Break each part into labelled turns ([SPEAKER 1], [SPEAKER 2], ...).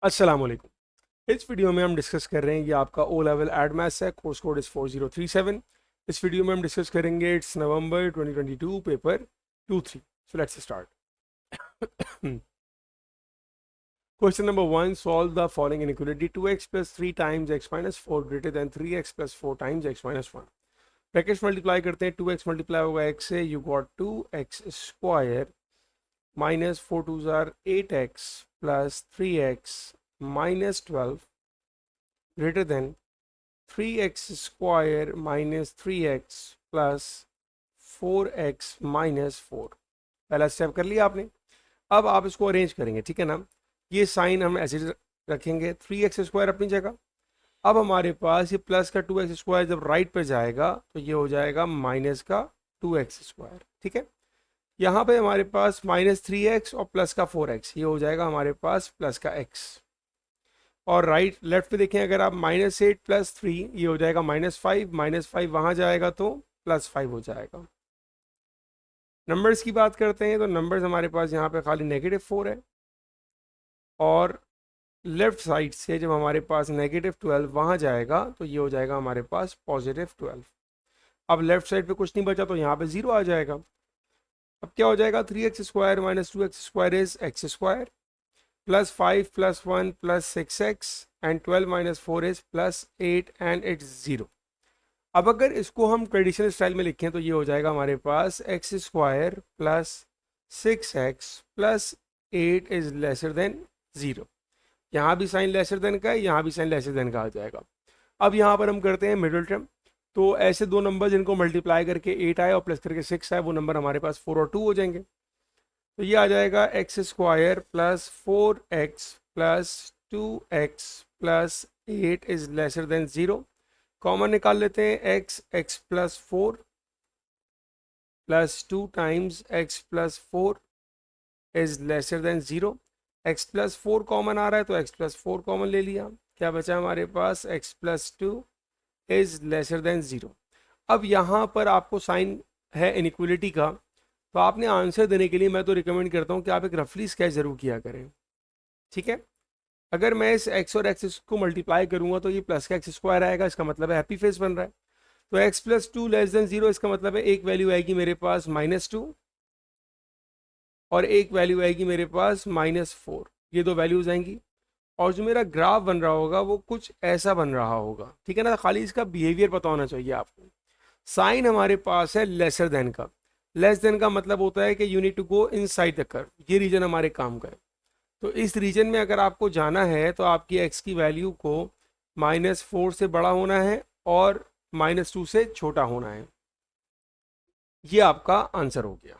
[SPEAKER 1] अस्सलाम वालेकुम। इस वीडियो में हम डिस्कस कर रहे हैं, ये आपका ओ लेवल एड मैथ्स है, कोर्स कोड इज़ 4037। इस वीडियो में हम डिस्कस करेंगे its November 2022 paper 2-3। So let's start. Question number 1, solve the following inequality 2x plus 3 times x minus 4 greater than 3x plus 4 times x minus 1। Brackets multiply करते हैं, 2x multiply होगा x से, you got 2x square minus 4 2 ज़ार 8x plus 3x minus 12 greater than 3x square minus 3x plus 4x minus 4। पहला step कर लिया आपने। अब आप इसको अरेंज करेंगे, ठीक है ना। ये साइन हम ऐसे रखेंगे, 3x स्क्वायर अपनी जगह। अब हमारे पास ये प्लस का 2x स्क्वायर जब राइट पे जाएगा तो ये हो जाएगा माइनस का 2x स्क्वायर, ठीक है। यहाँ पे हमारे पास माइनस 3x और प्लस का 4x, ये हो जाएगा हमारे पास प्लस का x। और राइट लेफ्ट पे देखें, अगर आप -8 प्लस 3, ये हो जाएगा -5, -5 वहाँ जाएगा तो +5 हो जाएगा। नंबर्स की बात करते हैं तो नंबर्स हमारे पास यहाँ पे खाली -4 है, और लेफ्ट साइड से जब हमारे पास -12 वहाँ जाएगा तो ये हो जाएगा हमारे पास +12। अब लेफ्ट साइड पे कुछ नहीं बचा तो यहाँ पे 0 आ जाएगा। अब क्या हो जाएगा, 3x square minus 2x square is x square plus 5 plus 1 plus 6x and 12 minus 4 is plus 8 and it's 0। अब अगर इसको हम ट्रेडिशनल स्टाइल में लिखें तो ये हो जाएगा हमारे पास x square plus 6x plus 8 is lesser than 0। यहाँ भी साइन लेसर देन का है, यहाँ भी साइन लेसर देन का आ जाएगा। अब यहाँ पर हम करते हैं मिडिल टर्म। तो ऐसे दो नंबर जिनको मल्टीप्लाई करके 8 आए और प्लस करके 6 आए, वो नंबर हमारे पास 4 और 2 हो जाएंगे। तो ये आ जाएगा x square plus 4x plus 2x plus 8 is lesser than 0। Common निकाल लेते हैं, x plus 4 plus 2 times x plus 4 is lesser than 0। x plus 4 common आ रहा है तो x प्लस 4 कॉमन ले लिया। क्या बचा हमारे पास, x plus 2 is lesser than 0। अब यहाँ पर आपको साइन है इनइक्वलिटी का, तो आपने आंसर देने के लिए मैं तो रिकमेंड करता हूँ कि आप एक रफली स्केच जरूर किया करें, ठीक है। अगर मैं इस x और x को मल्टीप्लाई करूंगा तो ये प्लस का एक्स स्क्वायर आएगा, इसका मतलब है हैप्पी फेस बन रहा है। तो x प्लस 2 लेस देन 0, इसका मतलब है एक वैल्यू आएगी मेरे पास -2 और एक वैल्यू आएगी मेरे पास -4। ये दो वैल्यूज आएंगी और जो मेरा ग्राफ बन रहा होगा वो कुछ ऐसा बन रहा होगा, ठीक है ना। खाली इसका बिहेवियर पता होना चाहिए आपको। साइन हमारे पास है लेसर देन का। लेस देन का मतलब होता है कि you need to go inside the curve. ये रीजन हमारे काम का है। तो इस रीजन में अगर आपको जाना है तो आपकी x की वैल्यू को -4 से बड़ा होना है और -2 से छोटा होना है। ये आपका आंसर हो गया,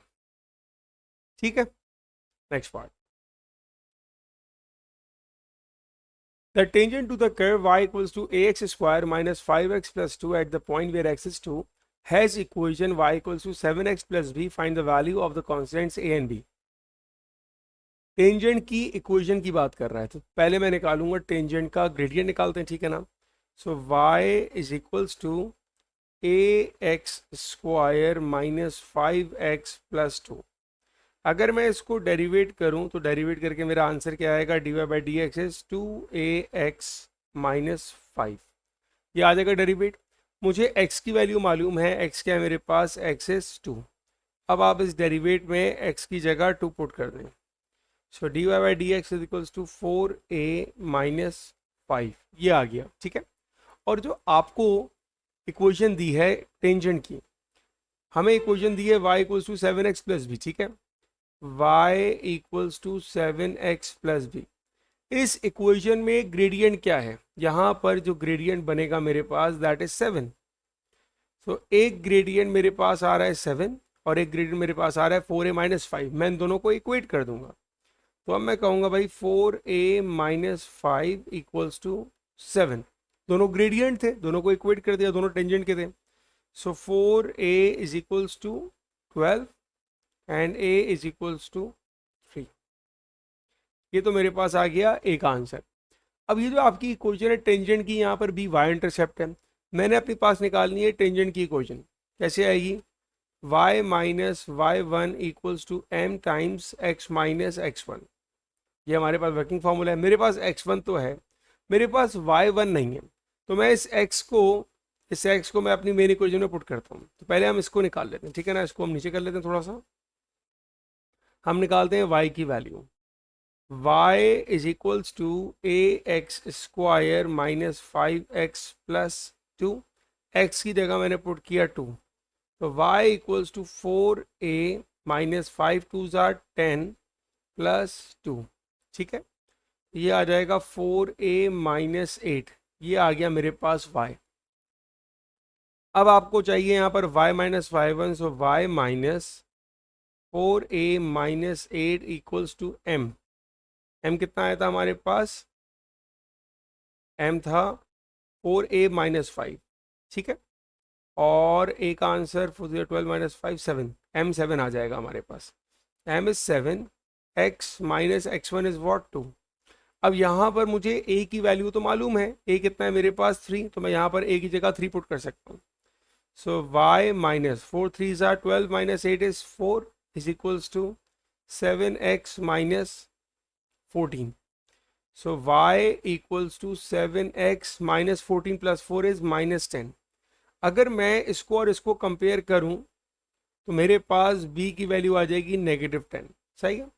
[SPEAKER 1] ठीक है। Next part, the tangent to the curve y equals to ax square minus 5x plus 2 at the point where x is 2 has equation y equals to 7x plus b, find the value of the constants a and b। Tangent की equation की बात कर रहा है, तो पहले मैं निकालूंगा टेंजेंट का ग्रेडियंट निकालते हैं, ठीक है ना। So y is equals to ax square minus 5x plus 2। अगर मैं इसको डेरिवेट करूं तो डेरिवेट करके मेरा आंसर क्या आएगा, dy by d x is 2ax minus 5। ये आ जाएगा डेरिवेट। मुझे x की वैल्यू मालूम है, x क्या है मेरे पास, x इज 2। अब आप इस डेरिवेट में x की जगह 2 पुट कर दें। So dy by d x is equals to 4a minus 5, ये आ गया, ठीक है। और जो आपको इक्वेशन दी है टेंजेंट की, हमें इक्वेशन दी है y equals to 7x plus b, ठीक है। y equals to 7x plus b. इस इक्वेशन में ग्रेडियंट क्या है, यहाँ पर जो ग्रेडियंट बनेगा मेरे पास दैट इज 7। तो एक ग्रेडियंट मेरे पास आ रहा है 7 और एक ग्रेडियंट मेरे पास आ रहा है 4a माइनस 5। मैं इन दोनों को इक्वेट कर दूंगा। तो अब मैं कहूँगा भाई 4a माइनस 5 इक्वल्स टू 7। दोनों ग्रेडियंट थे, दोनों को इक्वेट कर दिया, दोनों टेंजेंट के थे। So 4a is equals to 12 and a is equals to 3। ये तो मेरे पास आ गया एक आंसर। अब ये जो आपकी इक्वेशन है टेंजेंट की, यहाँ पर भी y इंटरसेप्ट है, मैंने अपने पास निकालनी है टेंजेंट की इक्वेशन। कैसे आएगी, y minus y1 equals to m times x minus x1। ये हमारे पास वर्किंग फार्मूला है। मेरे पास x1 तो है, मेरे पास y1 नहीं है, तो मैं इस x को मैं अपनी मेन इक्वेशन में पुट करता हूँ। तो पहले हम इसको निकाल लेते हैं, ठीक है ना। इसको हम नीचे कर लेते हैं थोड़ा सा। हम निकालते हैं y की value. y is equals to a x square minus 5x plus 2। x की जगह मैंने पुट किया 2, तो y equals to 4a minus 5 2 जार 10 प्लस 2, ठीक है। ये आ जाएगा 4a माइनस 8, ये आ गया मेरे पास y। अब आपको चाहिए यहाँ पर y minus y1, so y minus 4a minus 8 equals to m। m कितना आया था हमारे पास, m था 4a माइनस 5, ठीक है। और a का आंसर 12 माइनस 5 7, m 7 आ जाएगा हमारे पास। m is 7, x minus x1 is what 2। अब यहाँ पर मुझे a की वैल्यू तो मालूम है, a कितना है मेरे पास 3, तो मैं यहाँ पर a की जगह 3 पुट कर सकता हूँ। सो y माइनस 4 3 ज़ार 12 minus 8 is 4 is equals to 7x minus 14। So y equals to 7x minus 14 plus 4 is minus 10। अगर मैं इसको और इसको कंपेयर करूं तो मेरे पास b की वैल्यू आ जाएगी नेगेटिव 10, सही है।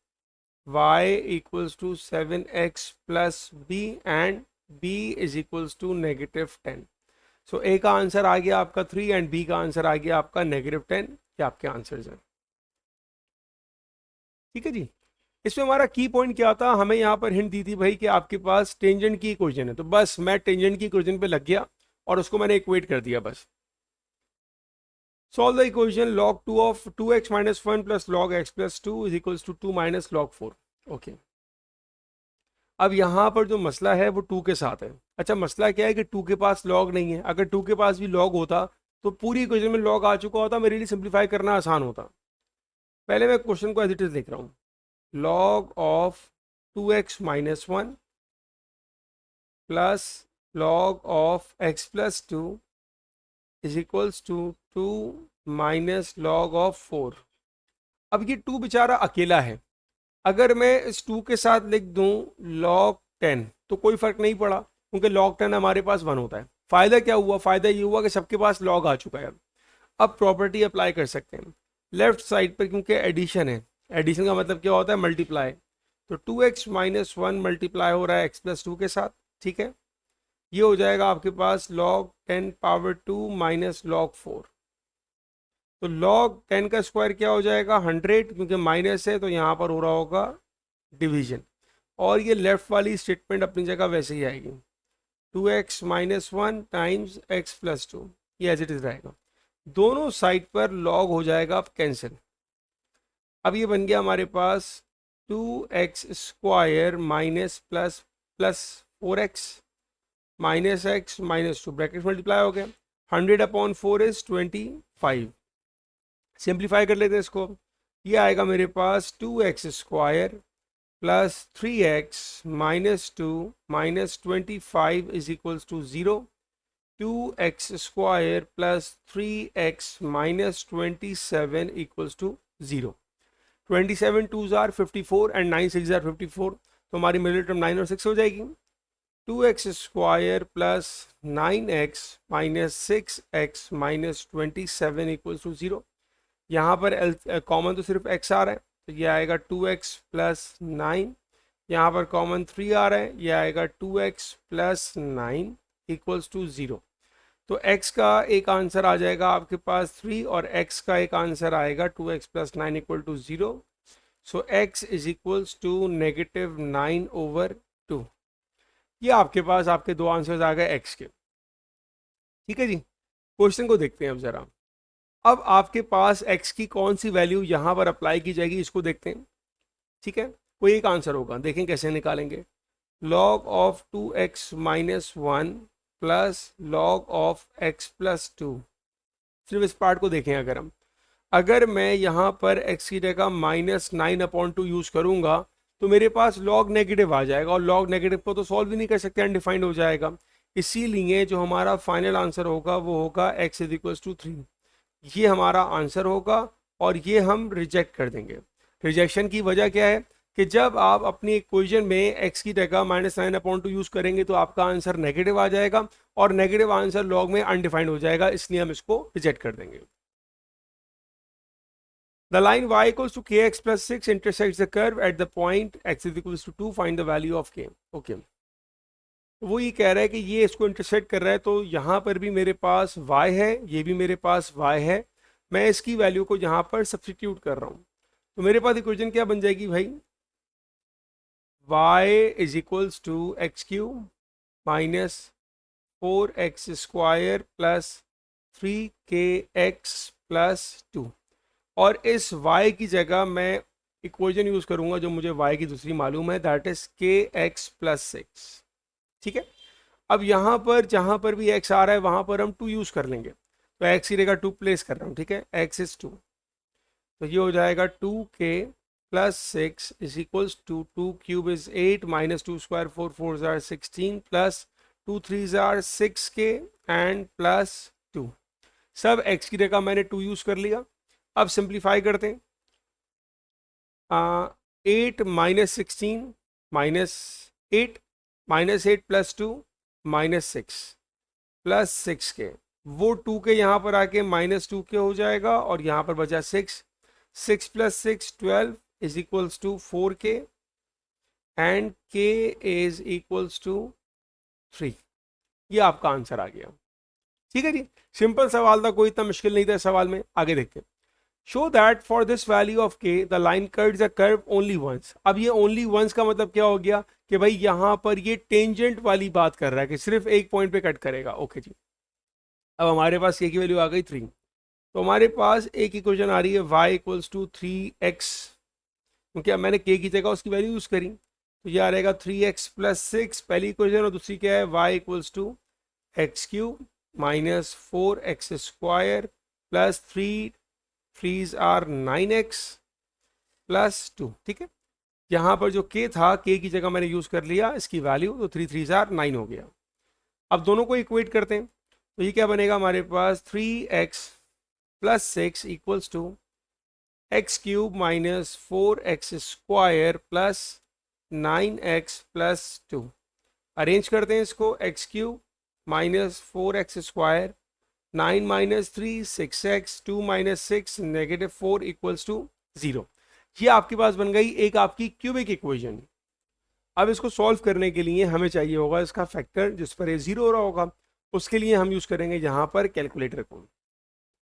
[SPEAKER 1] y equals to 7x plus b and b is equals to negative 10। सो a का आंसर आ गया आपका 3 एंड b का आंसर आ गया आपका नेगेटिव 10। ये आपके आंसर्स हैं, ठीक है जी। इसमें हमारा की पॉइंट क्या था, हमें यहाँ पर हिंट दी थी भाई कि आपके पास टेंजेंट की इक्वेशन है, तो बस मैं टेंजेंट की इक्वेशन पे लग गया और उसको मैंने इक्वेट कर दिया बस। Solve the equation log 2 of 2x minus 1 plus log x plus 2 is equals to 2 minus log 4। Okay, अब यहाँ पर जो मसला है वो 2 के साथ है। अच्छा, मसला क्या है कि 2 के पास log नहीं है। अगर 2 के पास भी log होता तो पूरी इक्वेशन में log आ चुका होता, मेरे लिए सिंप्लीफाई करना आसान होता। पहले मैं क्वेश्चन को एज इट इज लिख रहा हूँ। log of 2x minus 1 plus log of x plus 2 is equals to 2 minus log of 4। अब ये 2 बेचारा अकेला है, अगर मैं इस 2 के साथ लिख दूं log 10 तो कोई फर्क नहीं पड़ा, क्योंकि log 10 हमारे पास 1 होता है। फायदा क्या हुआ, फायदा ये हुआ कि सबके पास log आ चुका है। अब प्रॉपर्टी अप्लाई कर सकते हैं लेफ्ट साइड पर, क्योंकि एडिशन है। एडिशन का मतलब क्या होता है, मल्टीप्लाई। तो 2x माइनस 1 मल्टीप्लाई हो रहा है x प्लस 2 के साथ, ठीक है। ये हो जाएगा आपके पास log 10 पावर 2 माइनस log 4। तो log 10 का स्क्वायर क्या हो जाएगा 100, क्योंकि माइनस है तो यहाँ पर हो रहा होगा डिवीजन। और ये लेफ्ट वाली स्टेटमेंट अपनी जगह वैसे ही आएगी, 2x minus 1 times x plus 2, ये एज इट इज रहेगा। दोनों साइड पर log हो जाएगा अब कैंसिल। अब ये बन गया हमारे पास 2x square minus plus plus 4x minus x minus 2 bracket multiply हो गया। 100 अपॉन 4 इज 25। सिंप्लीफाई कर लेते हैं इसको, ये आएगा मेरे पास 2x square plus 3x minus 2 minus 25 is equals to 0। 2x square plus 3x minus 27 equals to 0। 27 2 जार 54 एंड 9 6 जार 54, तो हमारी मिडिल टर्म 9 और 6 हो जाएगी। 2x square plus 9x minus 6x minus 27 equals to 0। यहाँ पर कॉमन तो सिर्फ x आ रहा है, तो ये आएगा 2x प्लस 9। यहाँ पर कॉमन 3 आ रहा है, ये आएगा 2x प्लस 9 इक्वल्स टू 0। तो x का एक आंसर आ जाएगा आपके पास 3 और x का एक आंसर आएगा 2x plus 9 equal to 0। So x is equals to negative 9 over 2। ये आपके पास आपके दो आंसर्स आ गए x के, ठीक है जी। क्वेश्चन को देखते हैं अब जरा। अब आपके पास x की कौन सी वैल्यू यहाँ पर अप्लाई की जाएगी इसको देखते हैं, ठीक है। कोई एक आंसर होगा, देखें कैसे निकालेंगे। log of 2x minus 1 plus log of x plus 2। सिर्फ इस पार्ट को देखें। अगर मैं यहाँ पर x की जगह माइनस 9 अपॉन 2 यूज करूँगा तो मेरे पास log नेगेटिव आ जाएगा, और log नेगेटिव को तो सॉल्व भी नहीं कर सकते, अनडिफाइंड हो जाएगा। इसीलिए जो हमारा फाइनल आंसर होगा वो होगा x इज इक्वल्स टू 3। ये हमारा आंसर होगा और ये हम रिजेक्ट कर देंगे। रिजेक्शन की वजह क्या है, कि जब आप अपनी इक्वेशन में x की जगह -9/2 यूज करेंगे तो आपका आंसर नेगेटिव आ जाएगा, और नेगेटिव आंसर लॉग में अनडिफाइंड हो जाएगा, इसलिए हम इसको रिजेक्ट कर देंगे। The line y equals to kx plus 6 intersects the curve at the point x is equals to 2. Find the value of k. Okay. वो ये कह रहा है कि ये इसको इंटरसेक्ट कर रहा है, तो यहाँ पर भी मेरे पास y है, ये भी मेरे पास y है, मैं इसकी वैल्यू को यहाँ पर सब्सटीट्यूट कर रहा हूँ। तो मेरे पास इक्वेशन क्या बन जाएगी भाई, y is equals to x cube minus 4x square plus 3kx plus 2, और इस y की जगह मैं इक्वेशन यूज करूंगा जो मुझे y की दूसरी मालूम है, दैट इज kx प्लस 6। ठीक है, अब यहाँ पर जहाँ पर भी x आ रहा है वहाँ पर हम 2 यूज कर लेंगे, तो x की जगह 2 प्लेस कर रहा हूँ। ठीक है, x इज 2, तो ये हो जाएगा 2k plus 6 is equals to 2 cube is 8 minus 2 square 4 4 जार 16 प्लस 2 3 जार 6k एंड प्लस 2। सब x की जगह मैंने 2 यूज कर लिया। अब सिंप्लीफाई करते हैं, 8 minus 16 minus 8 minus 8 plus 2 minus 6 plus 6k, वो 2k यहाँ पर आके माइनस 2k हो जाएगा, और यहाँ पर बचा 6 plus 6 12 is equals to 4k and k is equals to 3। ये आपका आंसर आ गया। ठीक है जी, सिंपल सवाल था, कोई इतना मुश्किल नहीं था सवाल में। आगे देखते हैं, show that for this value of k the line cuts the curve only once. अब ये ओनली वंस का मतलब क्या हो गया कि भाई यहाँ पर ये टेंजेंट वाली बात कर रहा है कि सिर्फ एक पॉइंट पे कट करेगा। ओके जी, अब हमारे पास k की वैल्यू आ गई 3, तो हमारे पास एक इक्वेशन आ रही है y इक्वल्स टू 3x, क्योंकि अब मैंने k की जगह उसकी वैल्यू यूज करी, तो ये आ रहेगा 3x प्लस 6 पहली इक्वेशन, और दूसरी क्या है y equals to x cube minus 4x square plus 3 3s are 9x plus 2। ठीक है, यहाँ पर जो k था k की जगह मैंने यूज कर लिया इसकी वैल्यू, तो 3 3s आर 9 हो गया। अब दोनों को इक्वेट करते हैं, तो ये क्या बनेगा हमारे पास 3x plus 6 equals to x cube minus 4x square plus 9x plus 2। Arrange करते हैं इसको, x cube minus 4x square 9 minus 3 6x 2 minus 6 negative 4 equals to 0। ये आपके पास बन गई एक आपकी क्यूबिक इक्वेशन। अब इसको सॉल्व करने के लिए हमें चाहिए होगा इसका फैक्टर जिस पर ये 0 हो रहा होगा, उसके लिए हम यूज करेंगे यहाँ पर कैलकुलेटर को।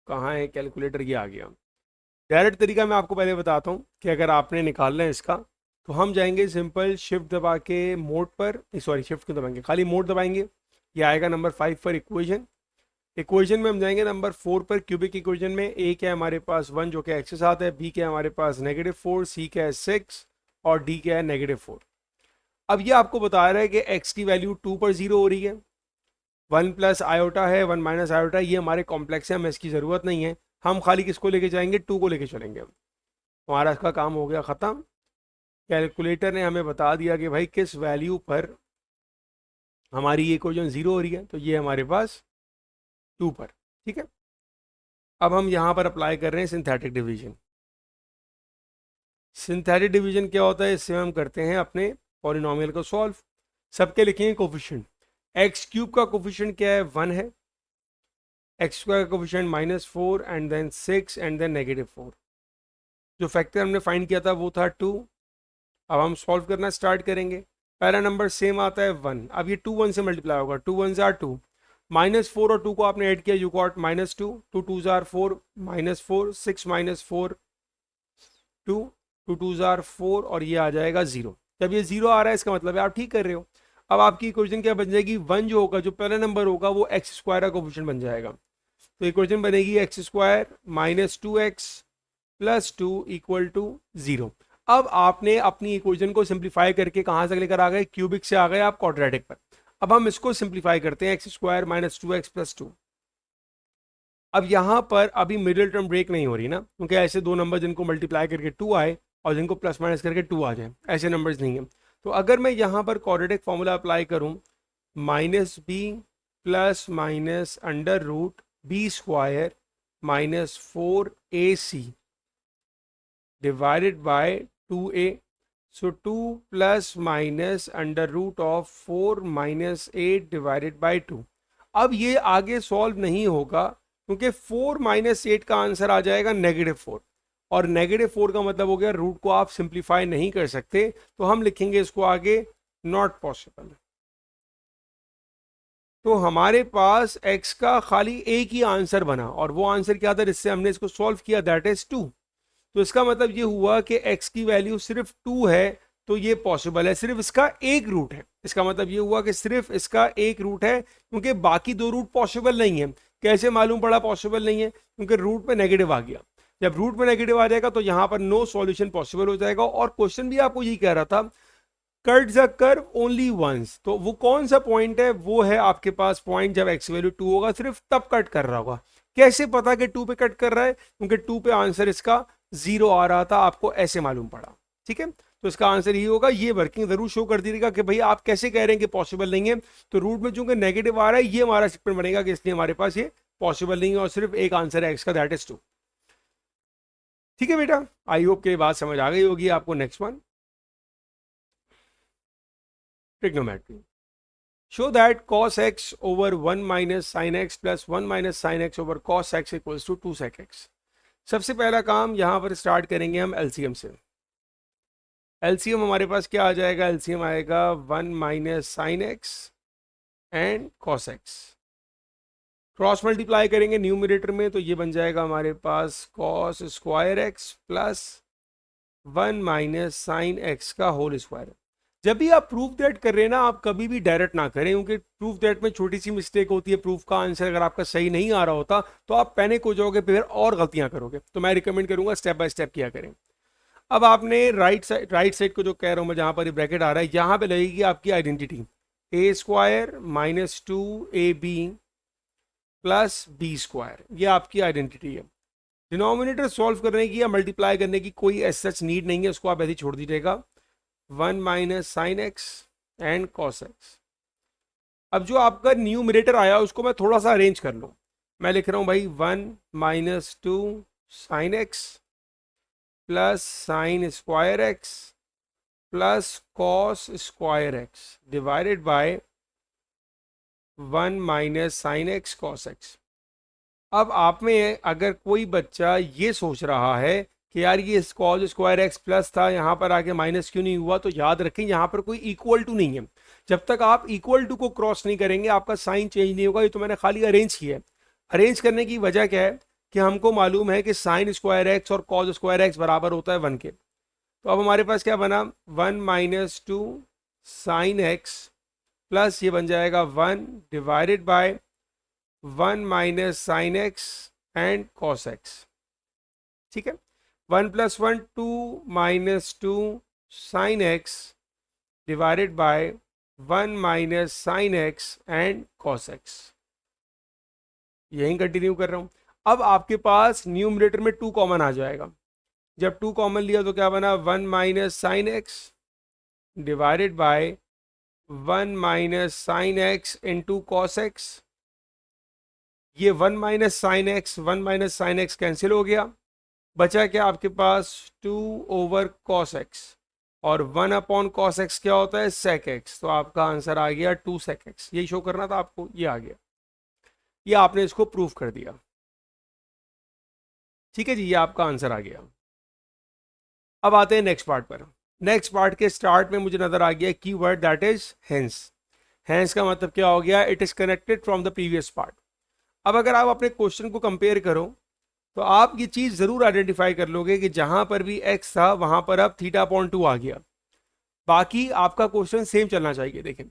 [SPEAKER 1] कहाँ है कैलकुलेटर, ये आ गया। डायरेक्ट तरीका मैं आपको पहले बताता हूँ कि अगर आपने निकालना है इसका, तो हम जाएंगे सिंपल शिफ्ट दबा के मोड पर, सॉरी शिफ्ट क्यों दबाएंगे, खाली मोड दबाएंगे, ये आएगा नंबर 5 पर इक्वेशन। इक्वेशन में हम जाएंगे नंबर 4 पर, क्यूबिक इक्वेशन में ए क्या है हमारे पास 1 जो कि एक्स के साथ है, बी क्या है हमारे पास -4, सी क्या है 6 और डी क्या है -4। अब ये आपको बता रहा है कि एक्स की वैल्यू 2 पर 0 हो रही है, 1 प्लस आयोटा है 1 माइनस आयोटा, ये हमारे कॉम्प्लेक्स है, हमें इसकी ज़रूरत नहीं है, हम खाली किसको लेके जाएंगे 2 को लेके चलेंगे। हमारा इसका काम हो गया ख़त्म। कैलकुलेटर ने हमें बता दिया कि भाई किस वैल्यू पर हमारी ये इक्वेशन 0 हो रही है, तो ये हमारे पास 2 पर। ठीक है, अब हम यहाँ पर अप्लाई कर रहे हैं सिंथेटिक डिवीजन। सिंथेटिक डिवीजन क्या होता है, इससे हम करते हैं अपने पॉलिनोमियल को सॉल्व। सबके लिखेंगे कोफिशिएंट, एक्स क्यूब का कोफिशिएंट क्या है 1 है, एक्स स्क्वायर का coefficient -4 and then 6 and then -4। जो फैक्टर हमने फाइंड किया था वो था 2। अब हम सॉल्व करना स्टार्ट करेंगे। पहला नंबर सेम आता है 1, अब ये 2 1 से मल्टीप्लाई होगा, 2 1 आर 2, -4 और 2 को आपने ऐड किया, यू गॉट -2, 2 2 आर 4 -4 6 -4 2 2 2 आर 4 और ये आ जाएगा 0। जब ये 0 आ रहा है इसका मतलब है आप ठीक कर रहे हो। अब आपकी इक्वेशन क्या बन जाएगी, 1 जो होगा, जो पहला नंबर होगा वो एक्स स्क्वायर का कोफिशिएंट बन जाएगा, तो इक्वेशन बनेगी x square -2x plus 2 equal to 0। अब आपने अपनी इक्वेशन को सिंप्लीफाई करके कहाँ से लेकर आ गए, क्यूबिक से आ गए आप क्वाड्रेटिक पर। अब हम इसको सिंप्लीफाई करते हैं, एक्स स्क्वायर -2x प्लस 2। अब यहाँ पर अभी मिडिल टर्म ब्रेक नहीं हो रही ना, क्योंकि ऐसे दो नंबर जिनको मल्टीप्लाई करके 2 आए और जिनको प्लस माइनस करके 2 आ जाए, ऐसे नंबर्स नहीं है। तो अगर मैं यहाँ पर क्वाड्रेटिक फॉर्मूला अप्लाई करूँ, -b plus minus √b square -4ac divided by 2a, so 2 plus minus under root of 4 minus 8 divided by 2। अब ये आगे सॉल्व नहीं होगा क्योंकि 4 माइनस 8 का आंसर आ जाएगा -4, और -4 का मतलब हो गया रूट को आप सिंप्लीफाई नहीं कर सकते, तो हम लिखेंगे इसको आगे नॉट पॉसिबल। तो हमारे पास x का खाली एक ही आंसर बना, और वो आंसर क्या था जिससे हमने इसको सॉल्व किया, दैट इज 2। तो इसका मतलब ये हुआ कि x की वैल्यू सिर्फ 2 है, तो ये पॉसिबल है, सिर्फ इसका एक रूट है। इसका मतलब ये हुआ कि सिर्फ इसका एक रूट है, क्योंकि बाकी दो रूट पॉसिबल नहीं है। कैसे मालूम पड़ा पॉसिबल नहीं है? क्योंकि रूट में नेगेटिव आ गया। जब रूट में नेगेटिव आ जाएगा तो यहां पर नो सॉल्यूशन पॉसिबल हो जाएगा। और क्वेश्चन भी आपको यही कह रहा था, cut the curve only once. तो वो कौन सा पॉइंट है? वो है आपके पास पॉइंट जब x वैल्यू 2 होगा, सिर्फ तब कट कर रहा होगा। कैसे पता कि 2 पे कट कर रहा है? क्योंकि 2 पे आंसर इसका 0 आ रहा था, आपको ऐसे मालूम पड़ा। ठीक है, तो इसका आंसर ही होगा। ये वर्किंग जरूर शो कर दीजिएगा कि भाई आप कैसे कह रहे हैं कि पॉसिबल नहीं है। तो रूट में चूंकि नेगेटिव आ रहा है, ये हमारा स्टेटमेंट बनेगा कि इसलिए हमारे पास ये पॉसिबल नहीं है, और सिर्फ एक आंसर है x का, दैट इज 2। ठीक है बेटा, आई होप के बात समझ आ गई होगी आपको। Next one, trigonometry. Show that cos x over 1 minus sin x plus 1 minus sin x over cos x equals to 2 sec x। सबसे पहला काम यहाँ पर स्टार्ट करेंगे हम एलसीएम से। एलसीएम हमारे पास क्या आ जाएगा? एलसीएम आएगा 1 minus sine x and cos x. Cross multiply करेंगे न्यूमरेटर में, तो ये बन जाएगा हमारे पास cos square x plus 1 minus sine x का होल स्क्वायर। जब भी आप प्रूफ दैट कर रहे हैं ना, आप कभी भी डायरेक्ट ना करें, क्योंकि प्रूफ दैट में छोटी सी मिस्टेक होती है। प्रूफ का आंसर अगर आपका सही नहीं आ रहा होता तो आप पैनिक हो जाओगे, फिर और गलतियां करोगे। तो मैं रिकमेंड करूंगा स्टेप बाय स्टेप किया करें। अब आपने राइट साइड को जो कह रहा हूं मैं, जहां पर ब्रैकेट आ रहा है, यहां पे लगेगी आपकी identity a square minus 2ab plus b square. ये आपकी आइडेंटिटी है। डिनोमिनेटर सॉल्व करने की या मल्टीप्लाई करने की कोई ऐसा सच नीड नहीं है, उसको आप ऐसे ही छोड़ दीजिएगा। 1 minus sine x and cos x. अब जो आपका न्यूमरेटर आया उसको मैं थोड़ा सा अरेंज कर लूँ। मैं लिख रहा हूँ भाई 1 minus 2 sine x plus sine square x plus cos square x divided by 1 minus sine x cos x. अब आप में अगर कोई बच्चा ये सोच रहा है कि यार ये कॉस स्क्वायर एक्स प्लस था, यहाँ पर आके माइनस क्यों नहीं हुआ, तो याद रखें यहाँ पर कोई इक्वल टू नहीं है। जब तक आप इक्वल टू को क्रॉस नहीं करेंगे आपका साइन चेंज नहीं होगा। ये तो मैंने खाली अरेंज किया है। अरेंज करने की वजह क्या है कि हमको मालूम है कि साइन स्क्वायर एक्स और कॉस स्क्वायर एक्स बराबर होता है 1 के। तो अब हमारे पास क्या बना? 1 माइनस 2 साइन एक्स प्लस ये बन जाएगा 1 divided bye 1 minus sine x and cos x. ठीक है, 1 plus 1 2 minus 2 sine x divided by 1 minus sine x and cos x. यहीं कंटिन्यू कर रहा हूं। अब आपके पास न्यूमरेटर में 2 कॉमन आ जाएगा। जब 2 कॉमन लिया तो क्या बना? 1 minus sine x divided by 1 minus sine x into cos x. ये 1 minus sine x 1 minus sine x cancel हो गया, बचा क्या आपके पास? 2 ओवर कॉस एक्स, और 1 अपॉन कॉस एक्स क्या होता है? Sec x. तो आपका आंसर आ गया 2 सेक एक्स। यही शो करना था आपको, ये आ गया। ये आपने इसको प्रूफ कर दिया। ठीक है जी, ये आपका आंसर आ गया। अब आते हैं नेक्स्ट पार्ट पर। नेक्स्ट पार्ट के स्टार्ट में मुझे नजर आ गया keyword, that is hence. Hence का मतलब क्या हो गया? It is connected from the previous part. अब अगर आप अपने क्वेश्चन को कंपेयर करो तो आप ये चीज जरूर आइडेंटिफाई कर लोगे कि जहां पर भी x था वहां पर अब θ/2 आ गया। बाकी आपका क्वेश्चन सेम चलना चाहिए। देखें,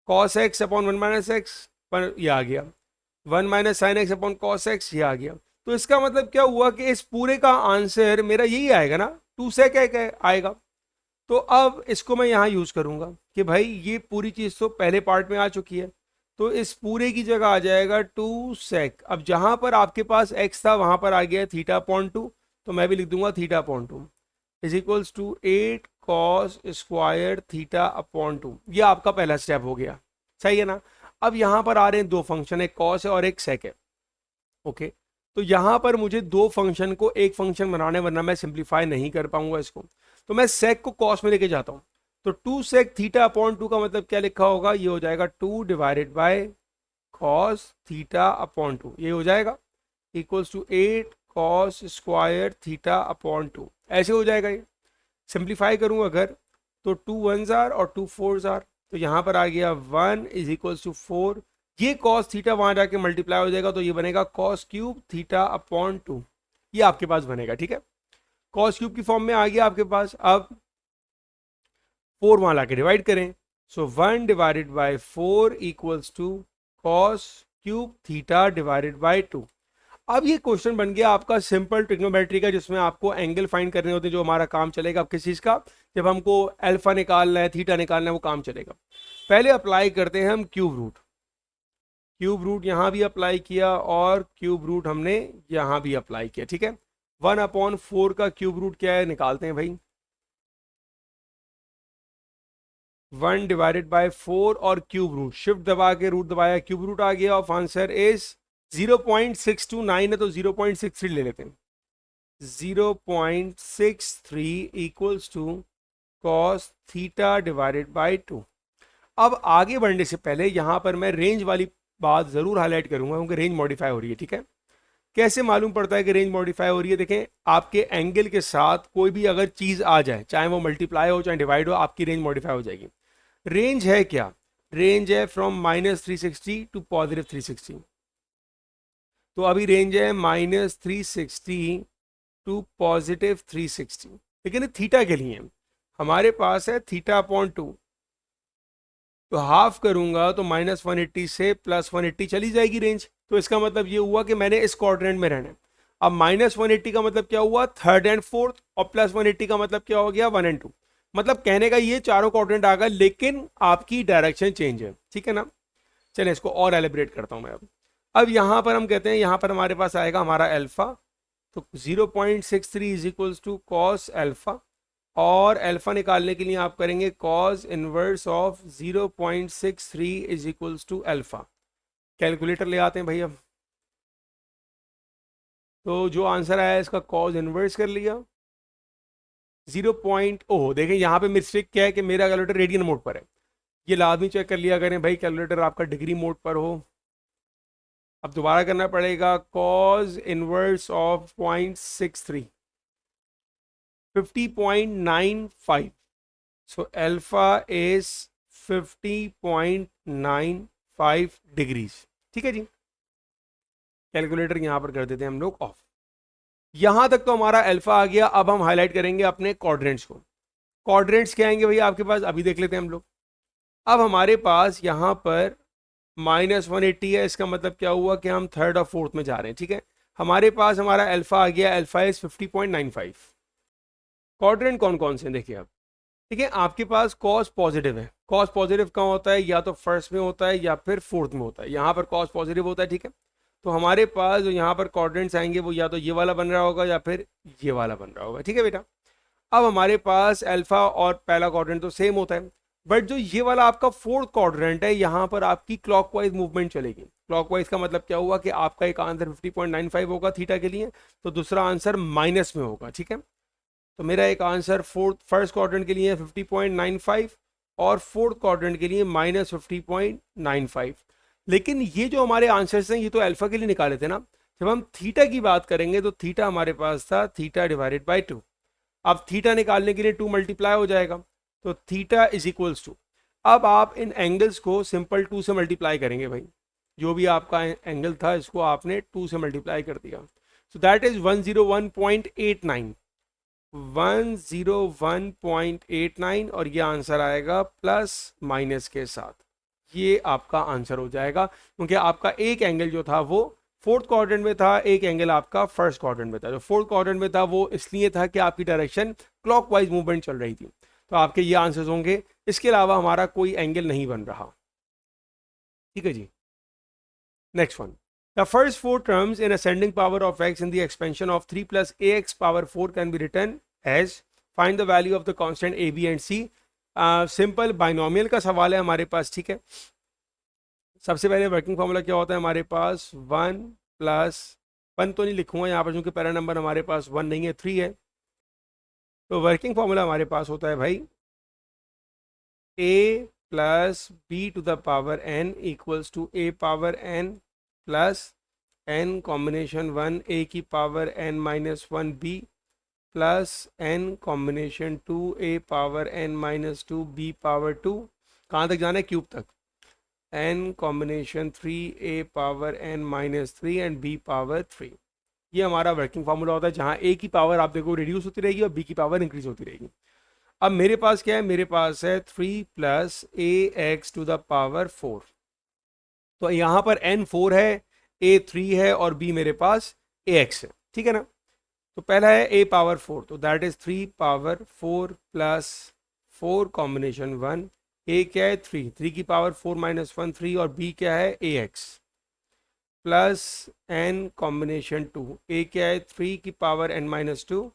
[SPEAKER 1] cos x upon 1 minus x पर यह आ गया, 1 minus sine x upon cos x ये आ गया। तो इसका मतलब क्या हुआ कि इस पूरे का आंसर मेरा यही आएगा ना, 2 sec x आएगा। तो अब इसको मैं यहाँ यूज करूंगा कि भाई ये पूरी चीज तो पहले पार्ट में आ चुकी है, तो इस पूरे की जगह आ जाएगा 2 sec। अब जहां पर आपके पास x था वहां पर आ गया θ/2, तो मैं भी लिख दूंगा θ/2 is equals to 8 cos square θ/2। ये आपका पहला स्टेप हो गया, सही है ना। अब यहां पर आ रहे हैं 2 फंक्शन, एक cos है और एक sec है। ओके, तो यहां पर मुझे 2 फंक्शन को एक फंक्शन बनाने, वरना मैं सिंप्लीफाई नहीं कर पाऊंगा इसको। तो मैं सेक को कॉस में लेके जाता हूँ, तो 2 सेक थीटा अपॉन 2 का मतलब क्या लिखा होगा, ये हो जाएगा 2 divided by cos theta upon 2, ये हो जाएगा equals to 8 cos square theta upon 2, ऐसे हो जाएगा। ये सिंप्लीफाई करूँ अगर तो 2 1s आर और 2 4s आर, तो यहाँ पर आ गया 1 इज इक्वल्स टू 4, ये कॉस थीटा वहां जाके मल्टीप्लाई हो जाएगा, तो ये बनेगा कॉस क्यूब थीटा अपॉन 2, ये आपके पास बनेगा। ठीक है, कॉस क्यूब की फॉर्म में आ गया आपके पास। अब 4 वहां लाके डिवाइड करें, so 1 divided by 4 equals to cos cube theta divided by 2। अब ये क्वेश्चन बन गया आपका सिंपल ट्रिग्नोमेट्री का, जिसमें आपको एंगल फाइंड करने होते हैं, जो हमारा काम चलेगा अब किस चीज का, जब हमको अल्फा निकालना है थीटा निकालना है, वो काम चलेगा। पहले अप्लाई करते हैं हम क्यूब रूट, क्यूब रूट यहां भी अप्लाई किया और क्यूब रूट हमने यहां भी अप्लाई किया। ठीक है, 1/4 का क्यूब रूट क्या है, निकालते हैं भाई। 1 डिवाइडेड बाय 4 और क्यूब रूट, शिफ्ट दबा के रूट दबाया, क्यूब रूट आ गया, ऑफ आंसर इज 0.629 है, तो 0.63 ले लेते हैं। 0.63 equals to cos theta divided by 2। अब आगे बढ़ने से पहले यहां पर मैं रेंज वाली बात जरूर हाईलाइट करूंगा, क्योंकि रेंज मॉडिफाई हो रही है। ठीक है, कैसे मालूम पड़ता है कि रेंज मॉडिफाई हो रही है, देखें आपके एंगल के साथ कोई भी अगर चीज आ जाए, चाहे वो मल्टीप्लाई हो चाहे डिवाइड हो, आपकी रेंज मॉडिफाई हो जाएगी। रेंज है क्या, रेंज है फ्रॉम -360 टू +360, तो अभी रेंज है -360 टू +360, लेकिन थीटा के लिए हमारे पास है थीटा अपॉन 2, तो हाफ करूंगा तो -180 से +180 चली जाएगी रेंज, तो इसका मतलब ये हुआ कि मैंने इस क्वाड्रेंट में रहना है। अब -180 का मतलब क्या हुआ, 3rd एंड 4th, और +180 का मतलब क्या हो गया, 1 एंड 2। मतलब कहने का ये चारों क्वाड्रेंट आ गए, लेकिन आपकी डायरेक्शन चेंज है। ठीक है ना, चलिए इसको और एलिब्रेट करता हूं मैं। अब यहां पर हम कहते हैं, यहां पर हमारे पास आएगा हमारा अल्फा, तो 0.63 is equals to cos alpha, और अल्फा निकालने के लिए आप करेंगे cos inverse of 0.63 is equals to alpha. Calculator ले आते हैं भाई अब, तो जो आंसर आया इसका कॉस इनवर्स कर लिया 0 पॉइंट, ओह देखें यहाँ पे मिस्टेक क्या है कि मेरा कैलकुलेटर रेडियन मोड पर है, ये लाजमी चेक कर लिया करें भाई, कैलकुलेटर आपका डिग्री मोड पर हो। अब दोबारा करना पड़ेगा, cos inverse of 0.63 50.95, so alpha is 50.95 degrees. ठीक है जी, कैलकुलेटर यहां पर कर देते हैं हम लोग ऑफ। यहां तक तो हमारा अल्फा आ गया। अब हम हाईलाइट करेंगे अपने क्वाड्रेंट्स को। क्वाड्रेंट्स क्या आएंगे भैया आपके पास, अभी देख लेते हैं हम लोग। अब हमारे पास यहां पर -180 है, इसका मतलब क्या हुआ कि हम 3rd और 4th में जा रहे हैं। ठीक है, हमारे पास हमारा अल्फा आ गया, अल्फा इज 50.95। क्वाड्रेंट कौन कौन से देखिए आप, ठीक है, आपके पास कॉस पॉजिटिव है। कॉस पॉजिटिव कहाँ होता है, या तो फर्स्ट में होता है या फिर 4th में होता है, यहाँ पर कॉस पॉजिटिव होता है। ठीक है, तो हमारे पास जो यहाँ पर क्वाड्रेंट्स आएंगे वो या तो ये वाला बन रहा होगा या फिर ये वाला बन रहा होगा। ठीक है बेटा, अब हमारे पास अल्फा और पहला क्वाड्रेंट तो सेम होता है, बट जो ये वाला आपका 4th क्वाड्रेंट है, यहाँ पर आपकी क्लॉकवाइज मूवमेंट चलेगी। क्लॉकवाइज का मतलब क्या हुआ कि आपका एक आंसर 50.95 होगा थीटा के लिए, तो दूसरा आंसर माइनस में होगा। ठीक है, तो मेरा एक आंसर फर्स्ट क्वाड्रेंट के लिए 50.95 और 4th क्वाड्रेंट के लिए -50.95। लेकिन ये जो हमारे आंसर्स हैं ये तो अल्फा के लिए निकाले थे ना, जब हम थीटा की बात करेंगे तो थीटा हमारे पास था थीटा डिवाइडेड बाय 2। अब थीटा निकालने के लिए 2 मल्टीप्लाई हो जाएगा, तो थीटा इज इक्वल्स टू, अब आप इन एंगल्स को सिंपल 2 से मल्टीप्लाई करेंगे भाई, जो भी आपका एंगल था इसको आपने 2 से मल्टीप्लाई कर दिया, सो दैट इज 101.89, 101.89, और ये आंसर आएगा प्लस माइनस के साथ, ये आपका आंसर हो जाएगा, क्योंकि आपका एक एंगल जो था वो 4th क्वाड्रेंट में था, एक एंगल आपका फर्स्ट क्वाड्रेंट में था। जो 4th क्वाड्रेंट में था वो इसलिए था कि आपकी डायरेक्शन क्लॉकवाइज मूवमेंट चल रही थी, तो आपके ये आंसर्स होंगे। इसके अलावा हमारा कोई एंगल नहीं बन रहा। ठीक है जी, next one, the first four terms in ascending power of x in the expansion of 3 plus ax power 4 can be written as, find the value of the constant a b and c। Simple binomial का सवाल है हमारे पास। ठीक है, सबसे पहले working formula क्या होता है हमारे पास, 1 + 1 तो नहीं लिखूंगा यहाँ पर क्योंकि पहला नंबर हमारे पास 1 नहीं है, 3 है। तो वर्किंग फॉर्मूला हमारे पास होता है भाई a plus b to the power n equals to a power n plus n combination 1 a की power n minus 1 b plus n combination 2 a power n minus 2 b power 2, कहाँ तक जाना है, cube तक, n combination 3 a power n minus 3 and b power 3। ये हमारा working formula होता है जहाँ a की पावर आप देखो रिड्यूस होती रहेगी और b की पावर इंक्रीज होती रहेगी। अब मेरे पास क्या है, मेरे पास है 3 plus a x to the power 4। तो यहाँ पर n 4 है, a 3 है और b मेरे पास ax है, ठीक है ना। तो पहला है a पावर 4, तो that is 3 power 4 plus 4 combination 1, a क्या है 3, 3 की पावर 4 माइनस 1 3 और b क्या है ax plus n combination 2, a क्या है 3 की पावर n माइनस 2